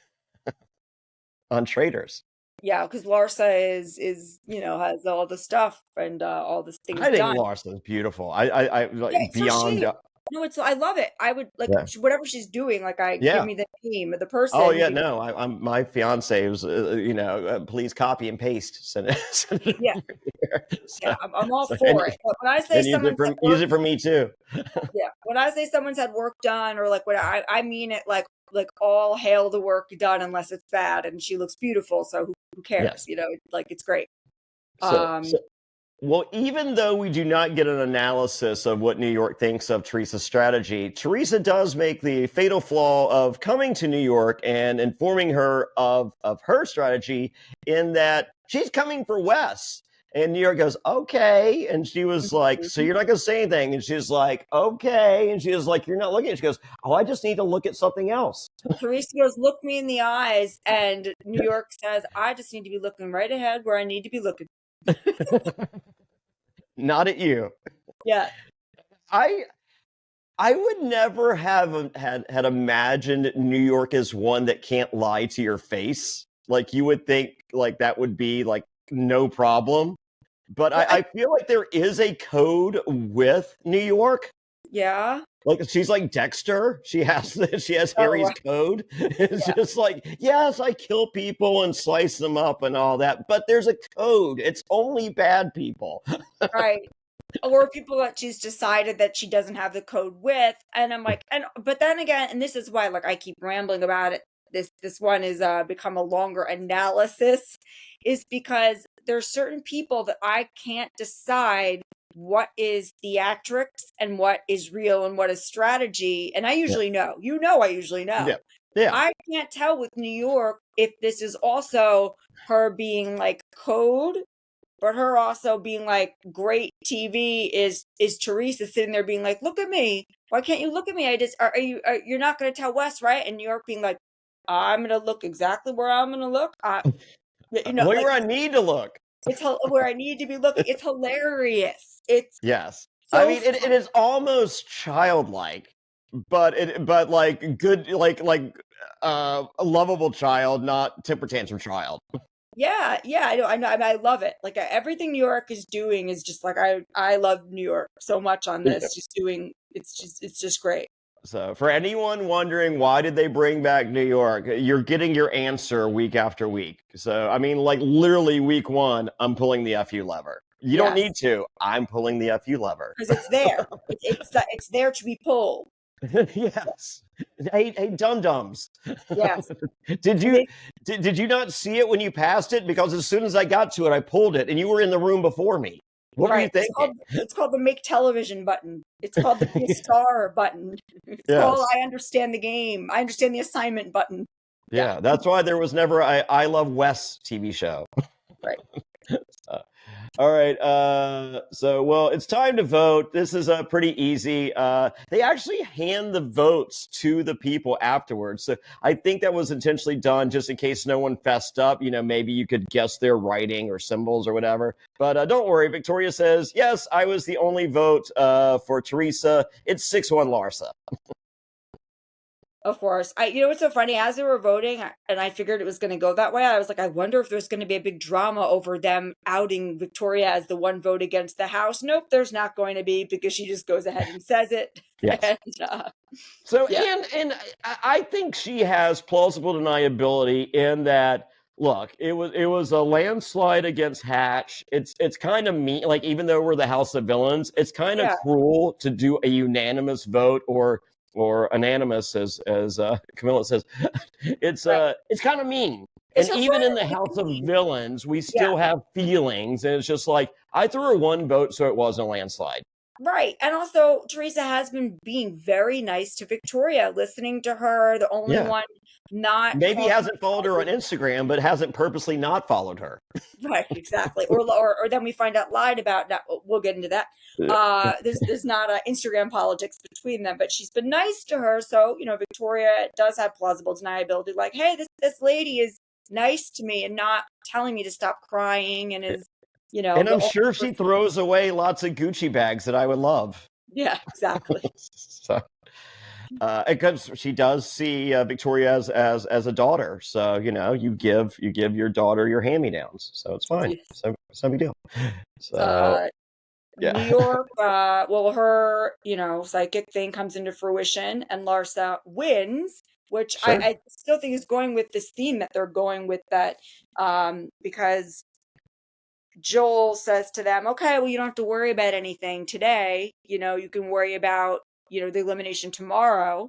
on Traders. Yeah, because Larsa is has all the stuff and all the things I think done. Larson's beautiful. I Yeah, like it's so shady. beyond. No, I love it. I would like Yeah. whatever she's doing. Like, give Yeah. me the name of the Oh person. yeah. No, I'm my fiance was please copy and paste send it, send it Yeah, over here. yeah, I'm all So, for it. But when I say and someone's had use work, it for me too. yeah, when I say someone's had work done, or like what I mean it like all hail the work done, unless it's bad, and she looks beautiful. So who cares? Yes. Like it's great. So Um, Well, even though we do not get an analysis of what New York thinks of Teresa's strategy, Teresa does make the fatal flaw of coming to New York and informing her of her strategy in that she's coming for Wes. And New York goes, okay. And she was like, so you're not going to say anything? And she's like, okay. And she was like, you're not looking at it. She goes, oh, I just need to look at something else. Teresa goes, look me in the eyes. And New York says, I just need to be looking right ahead where I need to be looking. Not at you. Yeah. I would never have had imagined New York as one that can't lie to your face. Like you would think like that would be like no problem. But Well, I feel like there is a code with New York. yeah. Like she's like Dexter. She has Oh, Harry's code. It's yeah. just like, yes, I kill people and slice them up and all that. But there's a code. It's only bad people. Right. Or people that she's decided that she doesn't have the code with. And I'm like, but then again, and this is why like I keep rambling about it. This one is become a longer analysis, is because there's certain people that I can't decide what is theatrics and what is real and what is strategy. And I usually know. I usually know. Yeah. Yeah. I can't tell with New York if this is also her being like code, but her also being like great TV is Teresa sitting there being like, look at me. Why can't you look at me? You're not going to tell Wes, right? And New York being like, I'm going to look exactly where I'm going to look. Where I need to look. It's where I need to be looking. It's hilarious. It's yes. So I mean, it is almost childlike, but like good, like a lovable child, not temper tantrum child. Yeah, I know. I love it. Like everything New York is doing is just like I love New York so much on this. It's just great. So for anyone wondering why did they bring back New York, you're getting your answer week after week. So I mean, like literally week 1, I'm pulling the FU lever. You don't need to. I'm pulling the FU lever because it's there. It's there to be pulled. Yes. Hey, dum-dums. Yes. Did you not see it when you passed it? Because as soon as I got to it, I pulled it, and you were in the room before me. What were you thinking? It's called the make television button. It's called the be a star button. It's called I understand the game. I understand the assignment button. Yeah, that's why there was never a I Love Wes TV show. Right. All right. So, well, it's time to vote. This is pretty easy. They actually hand the votes to the people afterwards. So I think that was intentionally done just in case no one fessed up. You know, maybe you could guess their writing or symbols or whatever. But don't worry. Victoria says, yes, I was the only vote for Teresa. It's 6-1 Larsa. Of course. What's so funny? As they were voting, and I figured it was going to go that way, I was like, I wonder if there's going to be a big drama over them outing Victoria as the one vote against the House. Nope, there's not going to be, because she just goes ahead and says it. Yes. And I think she has plausible deniability in that. Look, it was a landslide against Hatch. It's kind of mean. Like, even though we're the House of Villains, it's kind of cruel to do a unanimous vote or anonymous, as Camila says. It's kind of mean. And even in the House of Villains, we still have feelings, and it's just like I threw her one vote, so it wasn't a landslide. Right. And also, Teresa has been being very nice to Victoria, listening to her, the only one not... Maybe hasn't followed her on Instagram, but hasn't purposely not followed her. Right, exactly. Or then we find out lied about. Now, we'll get into that. There's not Instagram politics between them, but she's been nice to her. So, Victoria does have plausible deniability. Like, hey, this lady is nice to me and not telling me to stop crying and is... and I'm sure she throws away lots of Gucci bags that I would love. Yeah, exactly. So, because she does see Victoria as a daughter, so you give your daughter your hand-me-downs, so it's fine. So it's no big deal. So New York, her psychic thing comes into fruition, and Larsa wins. Which I still think is going with this theme that they're going with, that because Joel says to them, okay, well, you don't have to worry about anything today. You can worry about, the elimination tomorrow.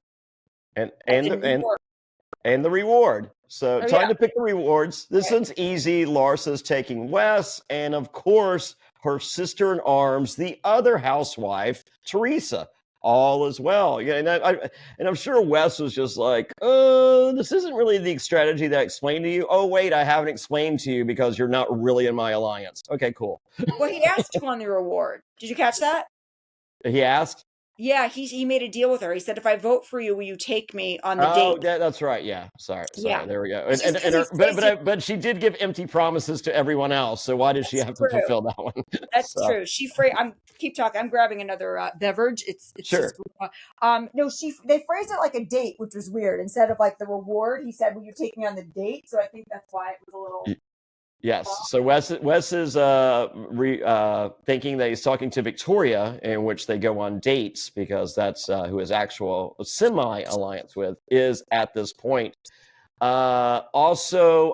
And the reward. So time to pick the rewards. This one's easy. Larsa's taking Wes. And of course, her sister in arms, the other housewife, Teresa, all as well. Yeah, and I'm sure Wes was just like, this isn't really the strategy that I explained to you. Oh, wait, I haven't explained to you because you're not really in my alliance. Okay, cool. Well, he asked you on the reward. Did you catch that? He asked. Yeah, he made a deal with her. He said, "If I vote for you, will you take me on the Oh, date?" that's right. Yeah, sorry. Yeah, There we go. it's just because he But she did give empty promises to everyone else. So why does she That's have to true. fulfill that one? That's So true. I'm keep talking. I'm grabbing another beverage. It's sure. just no. They phrased it like a date, which was weird. Instead of like the reward, he said, "Will you take me on the date?" So I think that's why it was a little. Yes. So Wes is thinking that he's talking to Victoria, in which they go on dates because that's who his actual semi-alliance with is at this point. Also,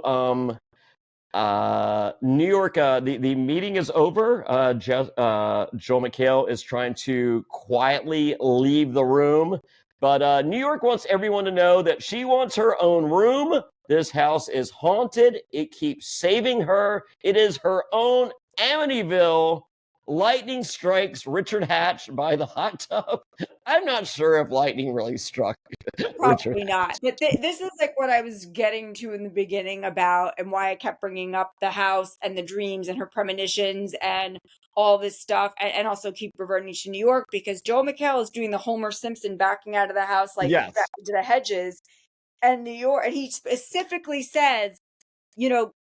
New York, the meeting is over. Joel McHale is trying to quietly leave the room, but New York wants everyone to know that she wants her own room. This house is haunted. It keeps saving her. It is her own Amityville. Lightning strikes Richard Hatch by the hot tub. I'm not sure if lightning really struck Richard. Probably not. But this is like what I was getting to in the beginning about and why I kept bringing up the house and the dreams and her premonitions and all this stuff and also keep reverting to New York because Joel McHale is doing the Homer Simpson backing out of the house like Yes. back into the hedges and New York and he specifically says,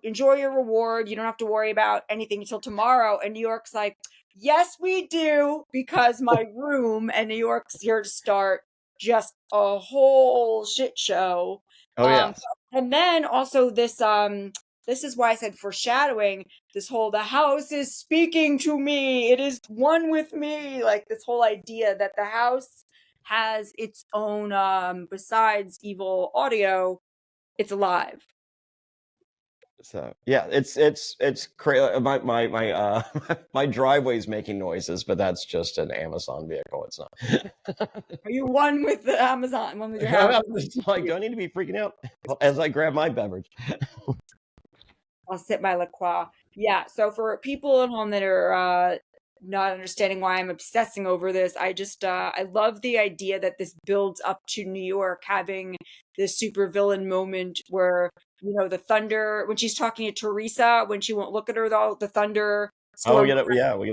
enjoy your reward. You don't have to worry about anything until tomorrow. And New York's like, yes, we do, because my room and New York's here to start just a whole shit show. Oh, yes. And then also this is why I said foreshadowing, the house is speaking to me. It is one with me. Like this whole idea that the house has its own besides evil audio, it's alive. So yeah, it's crazy. My my driveway's making noises, but that's just an Amazon vehicle. It's not. Are you one with the Amazon? One with your house? It's like, do I need to be freaking out as I grab my beverage? I'll sip my La Croix. Yeah. So for people at home that are not understanding why I'm obsessing over this, I love the idea that this builds up to New York having this supervillain moment where the thunder when she's talking to Teresa when she won't look at her the thunder. Oh, Storm. we get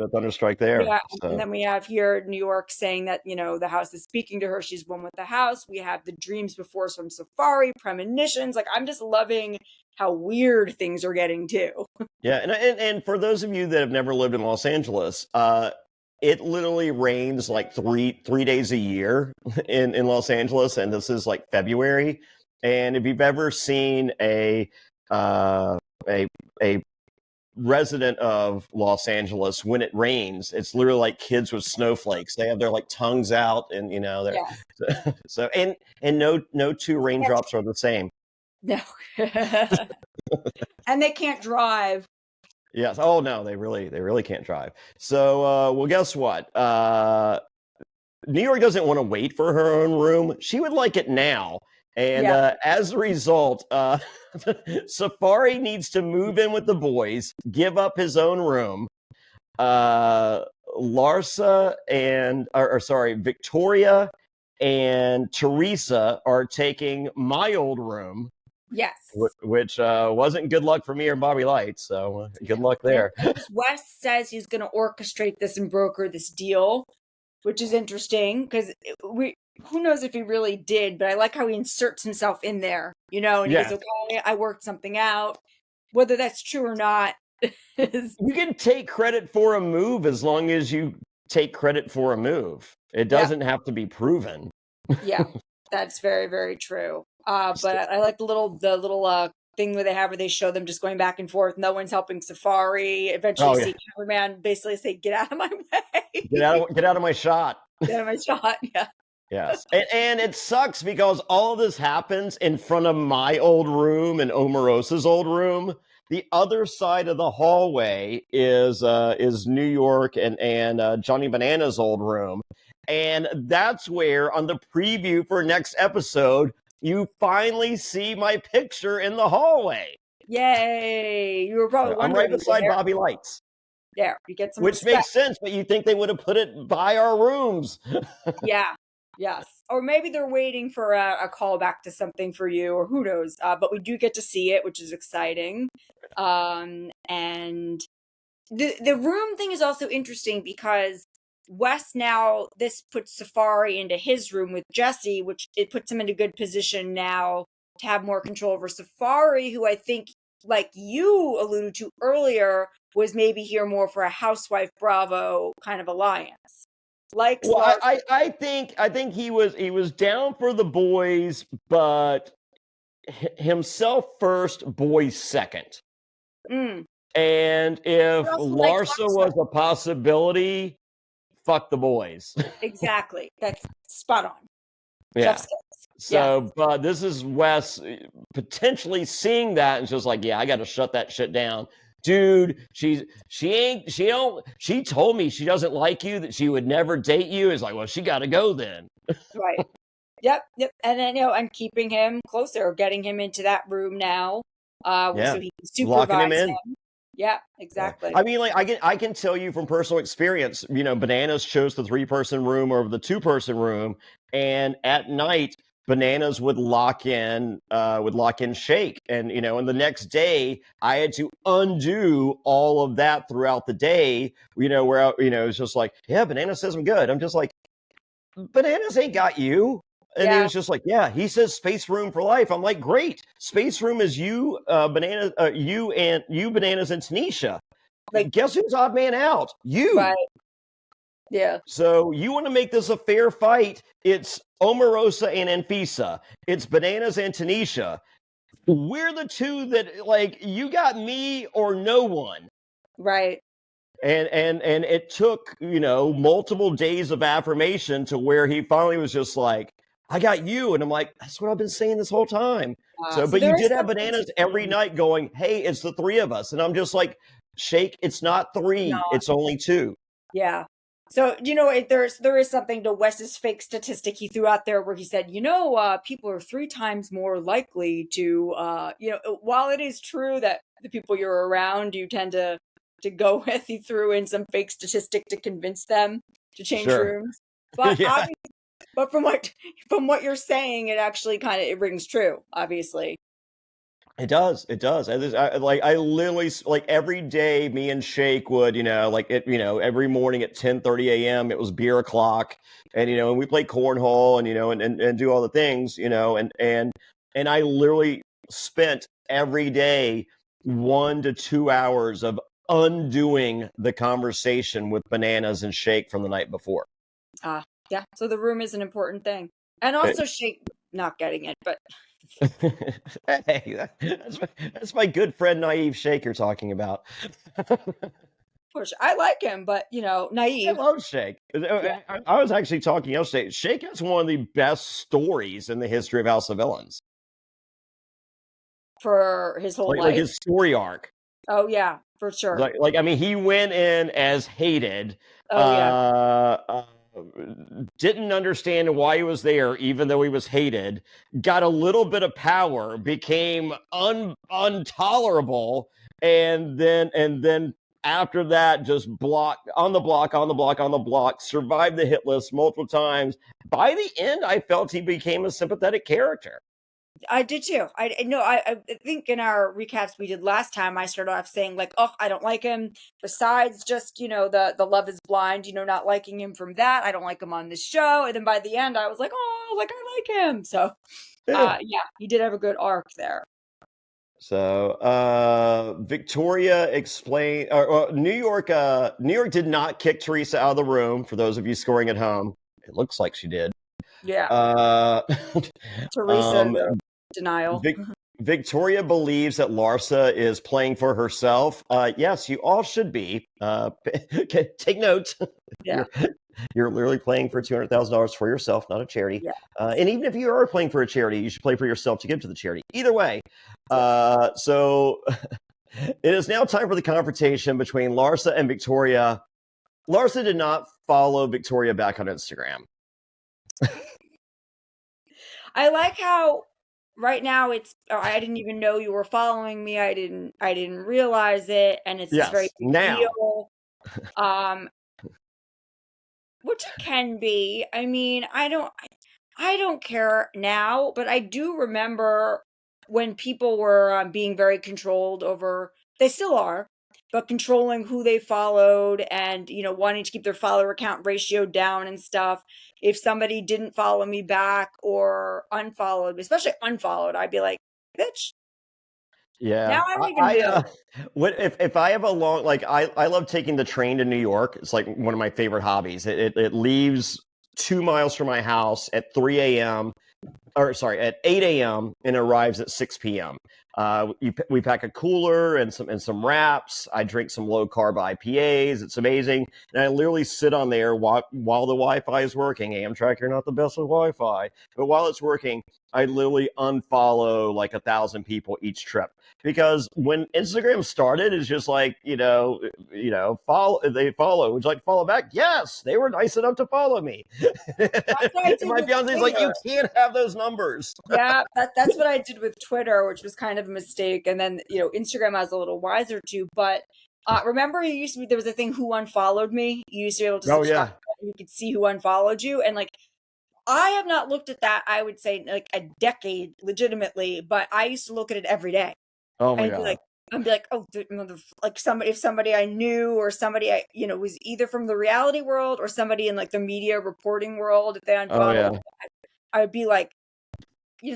a thunderstrike there. Yeah, So. and then we have here New York saying that, the house is speaking to her. She's one with the house. We have the dreams before some safari, premonitions. Like, I'm just loving how weird things are getting too. Yeah, and for those of you that have never lived in Los Angeles, it literally rains like three days a year in Los Angeles, and this is like February. And if you've ever seen a resident of Los Angeles, when it rains, it's literally like kids with snowflakes. They have their like tongues out, and they're so and no two raindrops are the same. No, and they can't drive. Yes. Oh no, they really can't drive. So well, guess what? New York doesn't want to wait for her own room. She would like it now. And as a result, Safari needs to move in with the boys, give up his own room. Victoria and Teresa are taking my old room. Yes. Which wasn't good luck for me or Bobby Light. So good luck there. West says he's going to orchestrate this and broker this deal, which is interesting because who knows if he really did, but I like how he inserts himself in there, and he goes, okay, I worked something out. Whether that's true or not. You can take credit for a move as long as you take credit for a move. It doesn't have to be proven. Yeah, that's very, very true. But I like the little thing where they show them just going back and forth. No one's helping Safari. Eventually, see cameraman basically say, "Get out of my way! Get out of my shot! Get out of my shot!" Yeah. Yes, and it sucks because all of this happens in front of my old room and Omarosa's old room. The other side of the hallway is New York and Johnny Banana's old room, and that's where on the preview for next episode you finally see my picture in the hallway. Yay! You were probably I'm right beside Bobby Lights. There, you get some Which respect. makes sense, but you think they would have put it by our rooms. Yeah. Yes. Or maybe they're waiting for a callback to something for you, or who knows. But we do get to see it, which is exciting. And the room thing is also interesting because Wes now, this puts Safari into his room with Jesse, which it puts him in a good position now to have more control over Safari, who I think, like you alluded to earlier, was maybe here more for a housewife Bravo kind of alliance. Likes Well, Larsa. I think he was down for the boys, but himself first, boys second. Mm. And if He also likes Larsa Larsa. was a possibility, fuck the boys. Exactly. That's spot on. Yeah. Chef's kiss. Yeah. So, but this is Wes potentially seeing that and just like, yeah, I got to shut that shit down. Dude, she told me she doesn't like you, that she would never date you. It's like, well, she got to go then. Right. Yep. And then, and keeping him closer, getting him into that room now, Yeah. so he can Locking him supervise in. him. Yeah, exactly. I mean, like I can tell you from personal experience, Bananas chose the 3-person room over the 2-person room, and at night Bananas would lock in Shake, and and the next day I had to undo all of that throughout the day, where it's just like, yeah, Banana says I'm good. I'm just like, Bananas ain't got you. And he Yeah. was just like, yeah, he says space room for life. I'm like, great. Space room is you, you, Bananas, and Tanisha. Like, Guess who's odd man out? You. right. Yeah. So you want to make this a fair fight? It's Omarosa and Anfisa. It's Bananas and Tanisha. We're the two that, like, you got me or no one. Right. And it took, multiple days of affirmation to where he finally was just like, I got you. And I'm like, that's what I've been saying this whole time. So, So but you there is did have something Bananas every night going, hey, it's the 3 of us. And I'm just like, Shake, it's not 3, it's only 2. Yeah. So, there is something to Wes's fake statistic he threw out there where he said, people are 3 times more likely to, while it is true that the people you're around, you tend to go with, he threw in some fake statistic to convince them to change Sure. rooms. But Yeah. but from what you're saying, it actually it rings true, obviously. It does. It does. I literally, like, every day, me and Shake would, every morning at 10:30 a.m. it was beer o'clock, and and we play cornhole, and do all the things, and I literally spent every day 1 to 2 hours of undoing the conversation with Bananas and Shake from the night before. Yeah. So the room is an important thing, and also Shake not getting it, but. Hey, that's my good friend Naive Shake you're talking about. Push. I like him, but I naive. love Shake. Yeah. I was actually talking yesterday. Shake has one of the best stories in the history of House of Villains. For his whole Like life. his story arc. Oh yeah, for sure. I mean, he went in as hated. Oh yeah. Didn't understand why he was there, even though he was hated. Got a little bit of power, became intolerable, and then after that, just blocked on the block, on the block, on the block. Survived the hit list multiple times. By the end, I felt he became a sympathetic character. I did too. I know. I think in our recaps we did last time, I started off saying like, "Oh, I don't like him." Besides just the Love Is Blind, not liking him from that. I don't like him on this show. And then by the end, I was like, "Oh, like I like him." So, yeah, he did have a good arc there. So Victoria explained, New York did not kick Teresa out of the room. For those of you scoring at home, it looks like she did. Yeah. Teresa, the denial. Victoria believes that Larsa is playing for herself. Yes, you all should be. Take note. Yeah. You're literally playing for $200,000 for yourself, not a charity. Yeah. And even if you are playing for a charity, you should play for yourself to give to the charity. Either way. So it is now time for the confrontation between Larsa and Victoria. Larsa did not follow Victoria back on Instagram. I like how right now I didn't even know you were following me. I didn't realize it, and it's this very big deal. Um, which it can be. I mean, I don't care now, but I do remember when people were being very controlled over, they still are, but controlling who they followed and, wanting to keep their follower count ratio down and stuff. If somebody didn't follow me back or unfollowed, especially unfollowed, I'd be like, bitch, now Yeah, I don't even know. what if I have a long like I love taking the train to New York. It's like one of my favorite hobbies. It leaves 2 miles from my house at 3 a.m. or sorry, at 8 a.m. and arrives at 6 p.m. We pack a cooler and some wraps. I drink some low carb IPAs. It's amazing, and I literally sit on there while the Wi-Fi is working. Amtrak, you're not the best with Wi-Fi, but while it's working, I literally unfollow like 1,000 people each trip because when Instagram started, it's just like follow. They follow. Would you like to follow back? Yes, they were nice enough to follow me. That's what I And did my with fiance's like, you Twitter. can't have those numbers. Yeah, that's what I did with Twitter, which was kind of a mistake. And then, Instagram I was a little wiser to. But remember, you used to be there was a thing who unfollowed me. You used to be able to Oh subscribe yeah. and you could see who unfollowed you. And like I have not looked at that, I would say like a decade legitimately, but I used to look at it every day Oh my and god. be like, oh, like somebody, if somebody I knew or somebody I, was either from the reality world or somebody in like the media reporting world, if they Oh unfollowed, yeah. I would be like,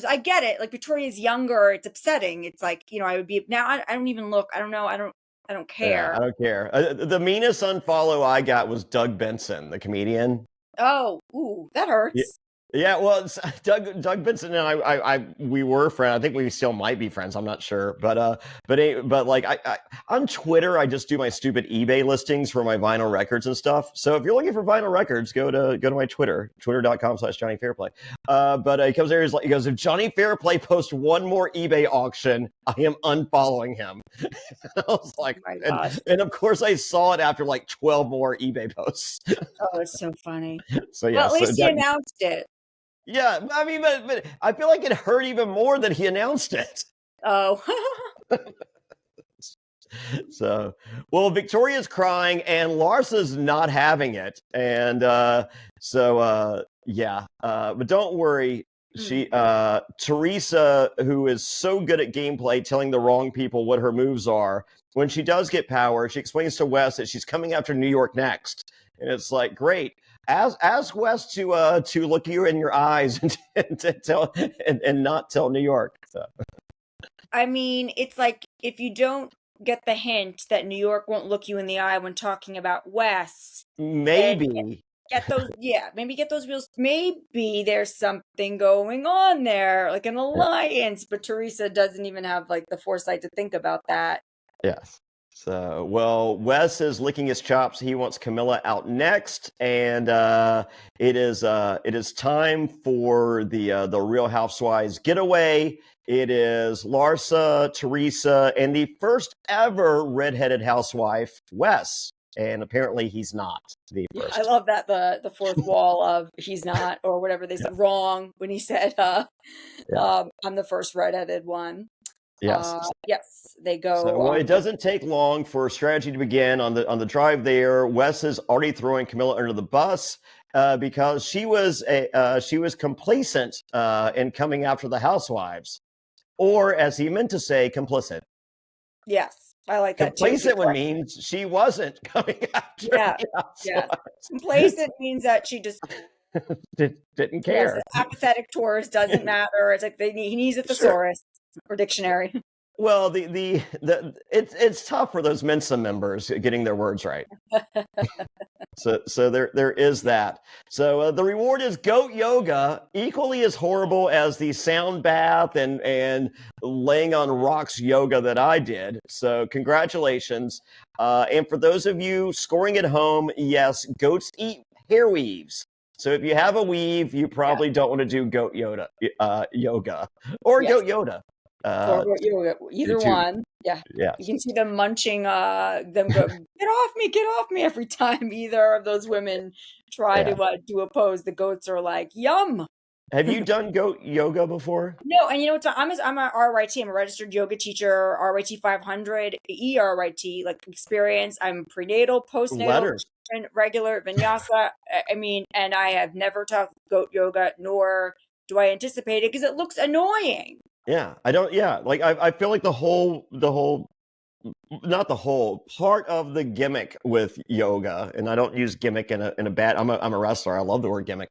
I get it. Like Victoria's younger, it's upsetting. It's like, I would be now. I don't even look. I don't know. I don't Yeah, I care. don't care. The meanest unfollow I got was Doug Benson, the comedian. Oh, ooh, that Yeah, hurts. yeah. Well, Doug Benson and we were friends. I think we still might be friends. I'm not sure, but like on Twitter, I just do my stupid eBay listings for my vinyl records and stuff. So if you're looking for vinyl records, go to my Twitter, twitter.com/Jonny Fairplay. But he comes there, he goes, if Jonny Fairplay posts one more eBay auction, I am unfollowing him. I was Oh like, my and gosh. and of course I saw it after like 12 more eBay posts. Oh, it's so funny. So Well, yeah, at so least he Doug, announced it. yeah, I mean, but I feel like it hurt even more that he announced it. Oh, So, well, Victoria's crying and Larsa's not having it, and yeah, but don't worry. Mm. Teresa, who is so good at gameplay, telling the wrong people what her moves are. When she does get power, she explains to Wes that she's coming after New York next, and it's like, great. Ask Wes to look you in your eyes and to tell and not tell New York. So. I mean, it's like if you don't get the hint that New York won't look you in the eye when talking about West, and Maybe. get those, yeah, maybe get those wheels. Maybe there's something going on there, like an alliance, but Teresa doesn't even have like the foresight to think about that. Yes. So, well, Wes is licking his chops. He wants Camila out next, and it is time for the Real Housewives getaway. It is Larsa, Teresa, and the first ever redheaded housewife, Wes. And apparently, he's not the Yeah, I first. love that the fourth wall of he's not or whatever they said wrong when he said Yeah. I'm the first redheaded one. Yes. Yes, they So, go well, it doesn't take long for strategy to begin on the drive there. Wes is already throwing Camilla under the bus because she was complacent in coming after the housewives, or as he meant to say, complicit. yes, I like that too. Complacent would mean she wasn't coming after Yeah, the yes. housewives. Complacent means that she just Didn't yes, care. apathetic towards doesn't matter. It's like he needs a Sure. thesaurus or dictionary. Well, it's tough for those Mensa members getting their words right. So there is that. So the reward is goat yoga, equally as horrible as the sound bath and laying on rocks yoga that I did. So congratulations. And for those of you scoring at home, yes, goats eat hair weaves. So if you have a weave, you Yeah. probably don't want to do goat yoga or Yes. goat yoga. Or either To one. Yeah. You yes. can see them munching, them go, get off me every time either of those women try Yeah. to oppose. The goats are like, yum. Have you done goat yoga before? No, and you know what? I'm a RYT. I'm a registered yoga teacher, RYT 500, ERYT, like experience. I'm prenatal, postnatal, Letters. and regular vinyasa. I mean, and I have never taught goat yoga, nor do I anticipate it because it looks annoying. Yeah, I don't. Yeah, like I feel like the whole, not the whole part of the gimmick with yoga, and I don't use gimmick in a bad. I'm a wrestler. I love the word gimmick,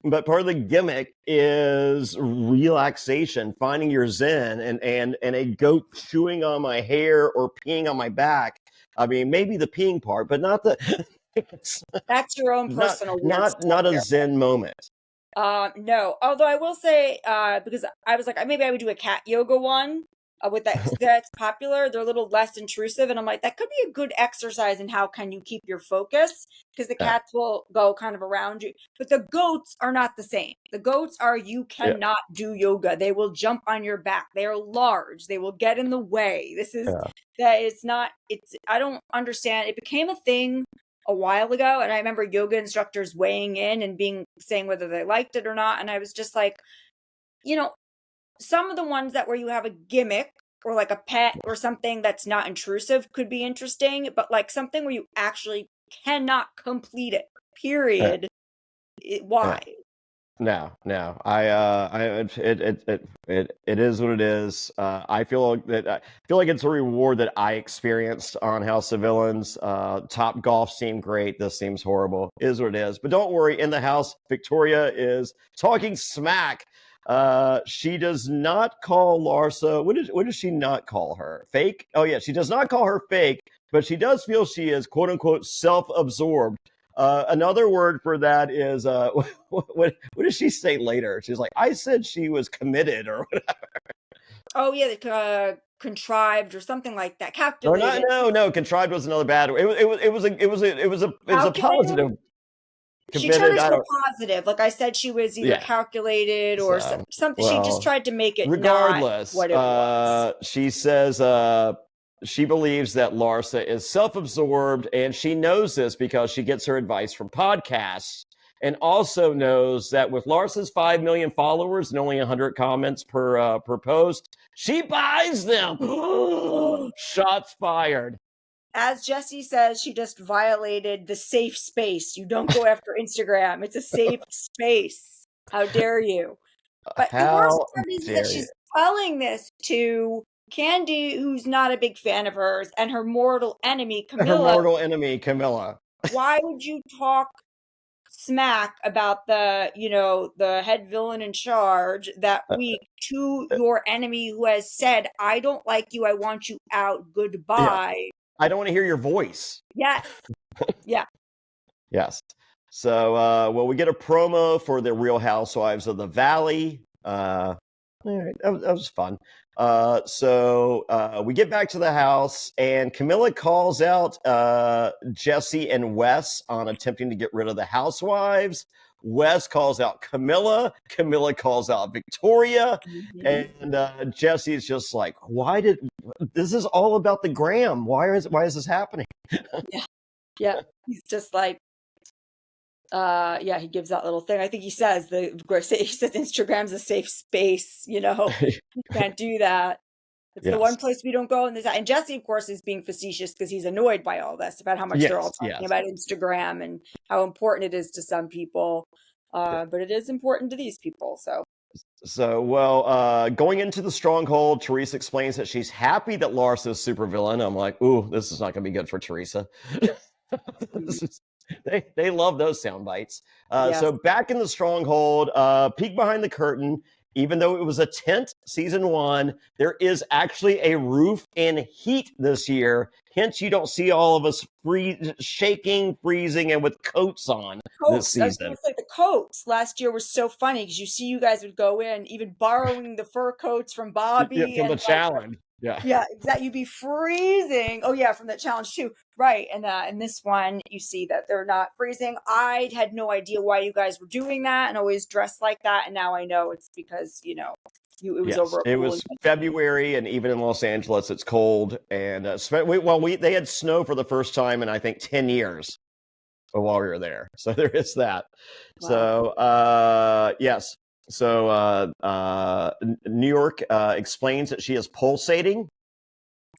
but part of the gimmick is relaxation, finding your zen, and a goat chewing on my hair or peeing on my back. I mean, maybe the peeing part, but not the. That's your own not personal weird not stuff not a there. zen moment. No. Although I will say, because I was like, maybe I would do a cat yoga one with that 'cause that's popular. They're a little less intrusive, and I'm like, that could be a good exercise in how can you keep your focus because the Yeah, cats will go kind of around you. But the goats are not the same. The goats are you yeah, cannot do yoga. They will jump on your back. They are large. They will get in the way. This is yeah. that it's not. It's I don't understand. It became a thing a while ago, and I remember yoga instructors weighing in and being saying whether they liked it or not, and I was just like, you know, some of the ones that where you have a gimmick or like a pet or something that's not intrusive could be interesting, but like something where you actually cannot complete it, Yeah. period. Yeah. Why? No. It is what it is. I feel like it's a reward that I experienced on House of Villains. Top Golf seemed great. This seems horrible. Is what it is. But don't worry. In the house, Victoria is talking smack. She does not call Larsa. What does she not call her? Fake? Oh yeah, she does not call her fake, but she does feel she is quote unquote self-absorbed. Another word for that is what does she say later? She's like, I said she was committed or Oh yeah, contrived or something like that, or not. calculated, No. Contrived was another bad word. It was a calculated. positive. She tried Committed. to I show don't. positive. Like I said, she was either Yeah. calculated or So something. She just well, tried to make it not regardless, what it was. she says she believes that Larsa is self-absorbed, and she knows this because she gets her advice from podcasts, and also knows that with Larsa's 5 million followers and only 100 comments per post, she buys them. Shots fired. As Jesse says, she just violated the safe space. You don't go after Instagram. It's a safe space. How dare you? But the worst How part is that dare you? she's telling this to Candy, who's not a big fan of hers, and her mortal enemy, Her Camilla. mortal enemy, Camilla. Why would you talk smack about the head villain in charge that week to your enemy who has said, I don't like you, I want you out, Yeah, goodbye? I don't want to hear your voice. Yes. Yeah. Yes. So, well, we get a promo for the Real Housewives of the Valley. All right, that was fun. So we get back to the house, and Camilla calls out Jesse and Wes on attempting to get rid of the housewives. Wes calls out Camilla. Camilla calls out Victoria. Mhm. And Jesse's just like, why did this is all about the gram? Why is this happening? Yeah. Yeah. He's just like, yeah, he gives that little thing. I think he says he says Instagram's a safe space, you can't do that. It's the one Yes. place we don't go. And Jesse, of course, is being facetious because he's annoyed by all this about how much they're all Yes. talking Yes. about Instagram and how important it is to some people. But it is important to these people. So, well, going into the stronghold, Teresa explains that she's happy that Lars is supervillain. I'm like, ooh, this is not going to be good for Teresa. Mhm. They love those sound bites. Yes. So back in the stronghold, peek behind the curtain. Even though it was a tent season one, there is actually a roof and heat this year. Hence, you don't see all of us shaking, freezing, and with coats on this Coats. I was going season. to say the coats last year was so funny because you guys would go in, even borrowing the fur coats from Yeah, Bobby from the and like challenge. Yeah. yeah, exactly. You'd be freezing. Oh yeah, from that challenge too. Right. And in this one, you see that they're not freezing. I had no idea why you guys were doing that and always dressed like that. And now I know it's because, it was Yes, over a it pool. was February, and even in Los Angeles, it's cold. And they had snow for the first time in I think 10 years while we were there. So there is that. Wow. So yes. So New York explains that she is pulsating.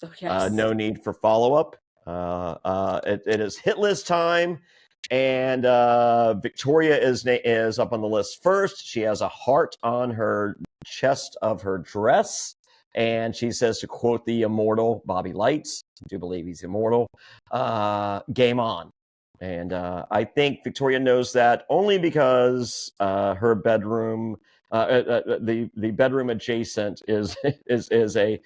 Oh, yes. No need for follow-up. It is hit list time, and Victoria is up on the list first. She has a heart on her chest of her dress, and she says, to quote the immortal Bobby Lights, I do believe he's immortal, game on. And I think Victoria knows that only because her bedroom, the bedroom adjacent is a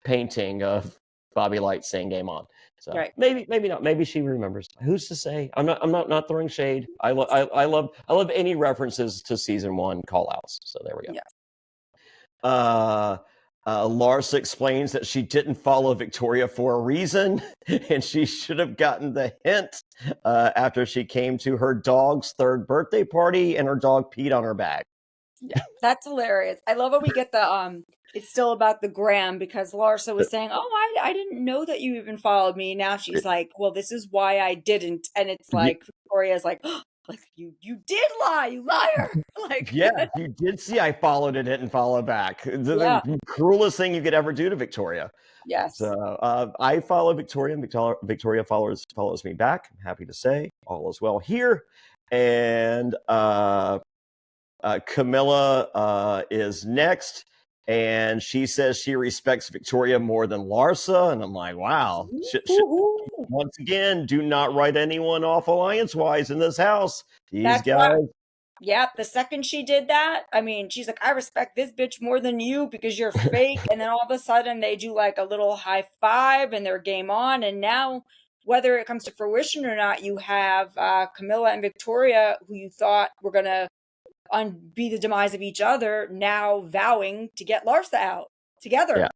painting of Bobby Light saying "Game On." So Right. maybe not. Maybe she remembers. Who's to say? I'm not throwing shade. I love any references to season 1 call outs. So there we go. Yeah. Larsa explains that she didn't follow Victoria for a reason, and she should have gotten the hint after she came to her dog's 3rd birthday party and her dog peed on her bag. Yeah, that's hilarious. I love when we get the it's still about the gram, because Larsa was saying, "Oh, I didn't know that you even followed me." Now she's like, "Well, this is why I didn't." And it's like Victoria's like, oh, like you did lie, you liar. Like, yeah, you did see I followed and didn't follow back. The cruelest thing you could ever do to Victoria. Yes. So I follow Victoria, and Victoria follows me back. I'm happy to say all is well here. And Camila is next, and she says she respects Victoria more than Larsa. And I'm like, wow. Once again, do not write anyone off alliance-wise in this house. These guys. Yep, the second she did that, I mean, she's like, I respect this bitch more than you because you're fake. And then all of a sudden they do like a little high five and they're game on. And now, whether it comes to fruition or not, you have Camilla and Victoria, who you thought were going to be the demise of each other, now vowing to get Larsa out together. Yeah.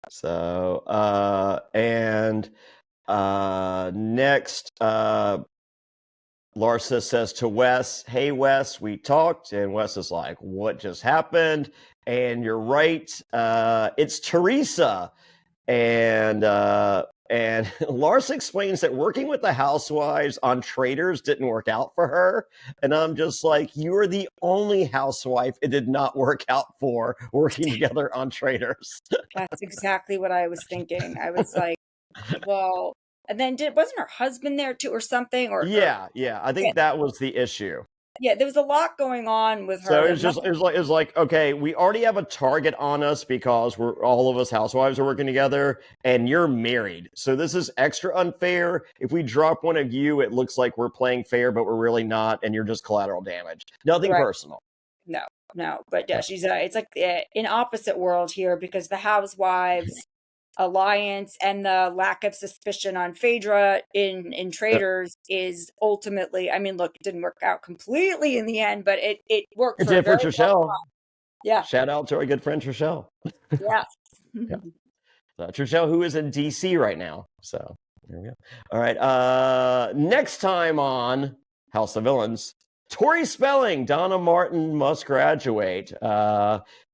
So, and next, Larsa says to Wes, "Hey, Wes, we talked." And Wes is like, "What just happened?" And you're right. It's Teresa. And Larsa explains that working with the housewives on Traders didn't work out for her. And I'm just like, you are the only housewife it did not work out for working together on Traders. That's exactly what I was thinking. I was like, well, and then wasn't her husband there too or something? Yeah. I think that was the issue. Yeah, there was a lot going on with her. So it's like, okay, we already have a target on us because all of us housewives are working together, and you're married. So this is extra unfair. If we drop one of you, it looks like we're playing fair, but we're really not, and you're just collateral damage. Nothing personal. No, but yeah, she's it's like an opposite world here, because the housewives alliance and the lack of suspicion on Phaedra in Traders is ultimately, I mean, look, it didn't work out completely in the end, but it worked for a very long time. Yeah. Shout out to our good friend Trishelle. Yeah. Trishelle, who is in DC right now. So there we go. All right. Next time on House of Villains, Tori Spelling, Donna Martin must graduate.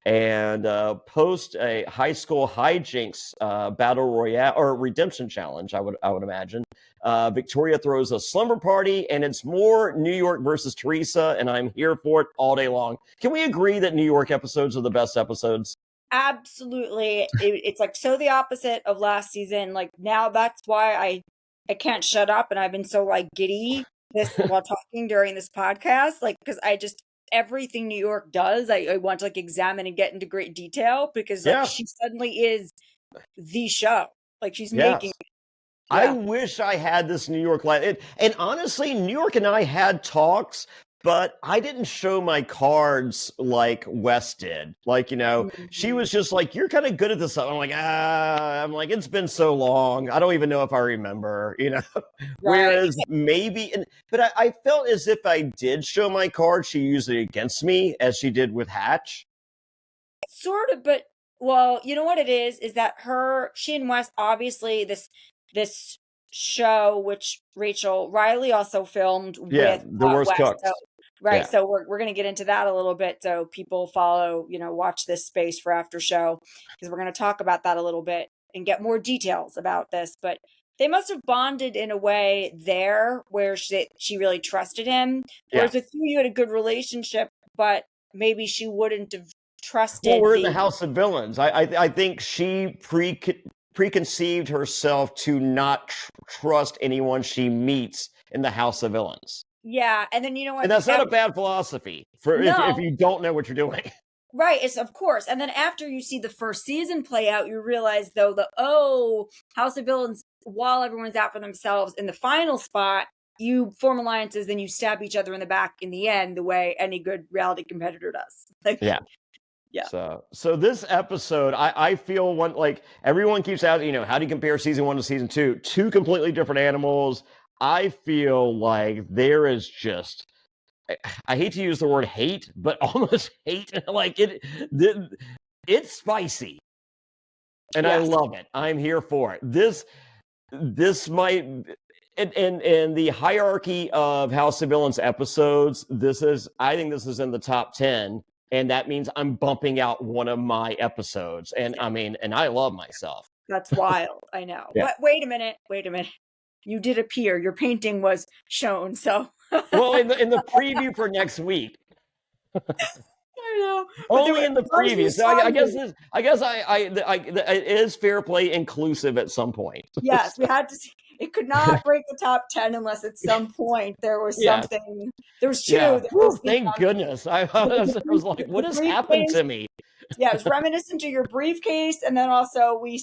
And post a high school hijinks battle royale or redemption challenge, I would imagine. Victoria throws a slumber party, and it's more New York versus Teresa, and I'm here for it all day long. Can we agree that New York episodes are the best episodes? Absolutely. It's like so the opposite of last season. Like now, that's why I can't shut up, and I've been so like giddy while talking during this podcast, like because I just. Everything New York does, I want to like examine and get into great detail, because like she suddenly is the show. Like she's making it. Yeah. I wish I had this New York life. And honestly, New York and I had talks, but I didn't show my cards like Wes did. Like, she was just like, "You're kind of good at this stuff." I'm like, it's been so long. I don't even know if I remember, Right. Whereas but I felt as if I did show my cards, she used it against me, as she did with Hatch. Sort of, but well, you know what it is that she and Wes, obviously this show, which Rachel Riley also filmed with The Worst Wes. Cooks. Right. So we're going to get into that a little bit. So people follow, watch this space for after show, because we're going to talk about that a little bit and get more details about this. But they must have bonded in a way there where she really trusted him. Whereas with you had a good relationship, but maybe she wouldn't have Well, trusted we're in the House of Villains. I think she preconceived herself to not trust anyone she meets in the House of Villains. Yeah, and then you know what? And that's not a bad philosophy for if No. you don't know what you're doing. Right, it's of course. And then after you see the first season play out, you realize though House of Villains, while everyone's out for themselves in the final spot, you form alliances, then you stab each other in the back in the end, the way any good reality competitor does. Like, Yeah. yeah. So this episode, I feel like everyone keeps asking, how do you compare season 1 to season 2? Two completely different animals. I feel like there is just, I hate to use the word hate, but almost hate. Like it's spicy, and I love it. I'm here for it. This might. And the hierarchy of House of Villains episodes, I think this is in the top 10. And that means I'm bumping out one of my episodes. And and I love myself. That's wild. I know. Yeah. But wait a minute. You did appear. Your painting was shown, so. Well, in the preview for next week. I know. Only in the preview. So I guess it is fair play inclusive at some point. Yes, we had to see. It could not break the top 10 unless at some point there was something. There was two. Yeah. Whew, thank goodness. I was like, what has happened to me? Yeah, it was reminiscent to your briefcase, and then also we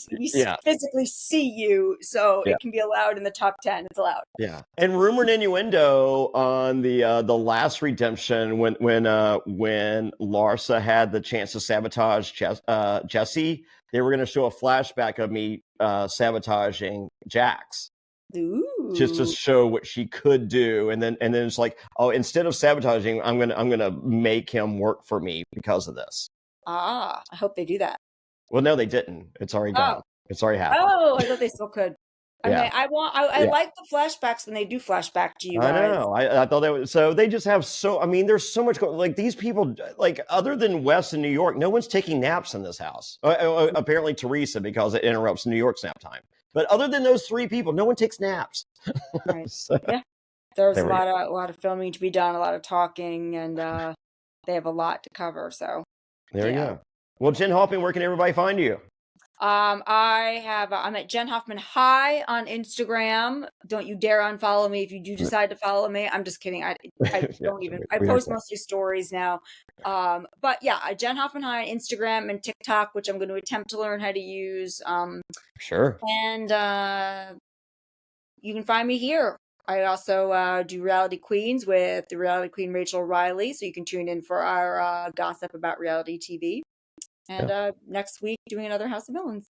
physically see you, so it can be allowed in the top 10. It's allowed. Yeah, and rumor and innuendo on the last redemption when Larsa had the chance to sabotage Jesse, they were going to show a flashback of me sabotaging Jax. Ooh. Just to show what she could do, and then it's like, oh, instead of sabotaging, I'm gonna make him work for me because of this. I hope they do that. Well, no, they didn't. It's already gone. It's already happened. Oh, I thought they still could. I mean, I like the flashbacks when they do flashback to you guys. I know. I thought that was so. They just have there's so much like these people. Like other than Wes in New York, no one's taking naps in this house. Apparently Teresa, because it interrupts New York's nap time. But other than those three people, no one takes naps. Right. Yeah. There's a lot of filming to be done, a lot of talking, and they have a lot to cover. So there you go. Well, Jenn Hoffman, where can everybody find you? I'm at Jenn Hoffman High on Instagram. Don't you dare unfollow me if you do decide to follow me. I'm just kidding. I don't even. I post mostly stories now. But yeah, Jenn Hoffman High on Instagram and TikTok, which I'm going to attempt to learn how to use. Sure. And you can find me here. I also do Reality Queens with the Reality Queen Rachel Riley, so you can tune in for our gossip about reality TV. And next week, doing another House of Villains.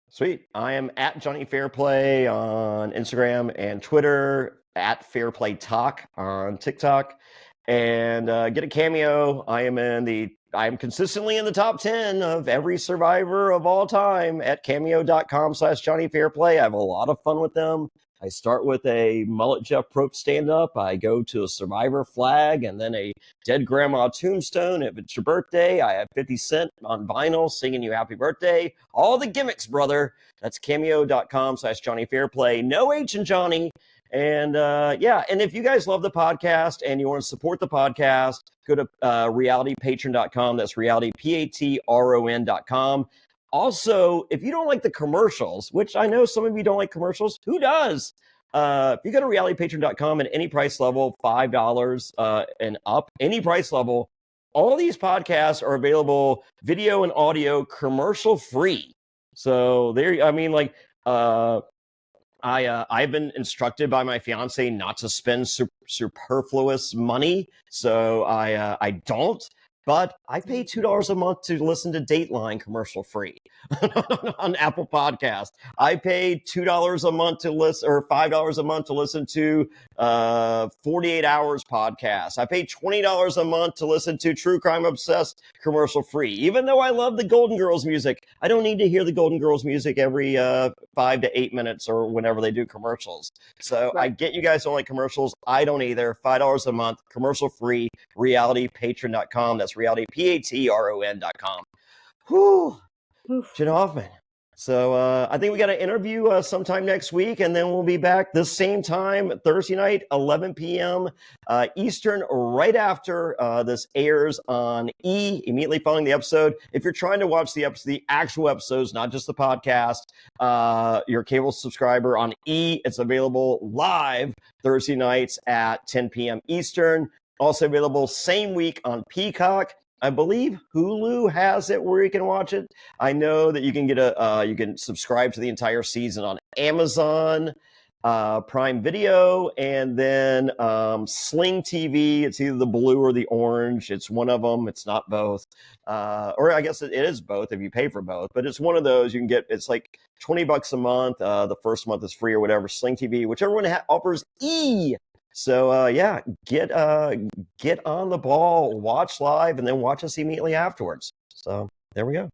Sweet. I am at Jonny Fairplay on Instagram and Twitter, at Fairplay Talk on TikTok, and get a cameo. I am consistently in the top 10 of every survivor of all time at cameo.com/Jonny Fairplay. I have a lot of fun with them. I start with a Mullet Jeff Probst stand-up. I go to a survivor flag and then a dead grandma tombstone. If it's your birthday, I have 50 Cent on vinyl singing you happy birthday. All the gimmicks, brother. That's cameo.com/Jonny Fairplay. No H in Johnny. And and if you guys love the podcast and you want to support the podcast, go to realitypatron.com. That's realitypatron.com. Also, if you don't like the commercials, which I know some of you don't like commercials, who does? If you go to realitypatron.com at any price level, $5 and up, any price level, all these podcasts are available video and audio commercial free. So I've been instructed by my fiance not to spend superfluous money, so I don't. But I pay $2 a month to listen to Dateline commercial free on Apple Podcasts. I pay $2 a month to listen, or $5 a month to listen to 48 Hours podcast. I pay $20 a month to listen to True Crime Obsessed commercial free. Even though I love the Golden Girls music, I don't need to hear the Golden Girls music every 5 to 8 minutes or whenever they do commercials. So I get you guys don't like commercials. I don't either. $5 a month, commercial free, realitypatron.com. That's realitypatron.com. Whew. Jenn Hoffman, So I think we got an interview sometime next week, and then we'll be back the same time, Thursday night, 11 p.m. Eastern, right after this airs on E, immediately following the episode. If you're trying to watch the actual episodes, not just the podcast, your cable subscriber on E, it's available live Thursday nights at 10 p.m. Eastern. Also available same week on Peacock. I believe Hulu has it where you can watch it. I know that you can get you can subscribe to the entire season on Amazon Prime Video, and then Sling TV. It's either the blue or the orange. It's one of them. It's not both, or I guess it is both if you pay for both. But it's one of those you can get. It's like $20 a month. The first month is free or whatever. Sling TV, whichever one offers E. So yeah, get on the ball, watch live, and then watch us immediately afterwards. So there we go.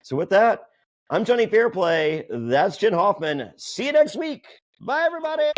So with that, I'm Jonny Fairplay. That's Jenn Hoffman. See you next week. Bye, everybody.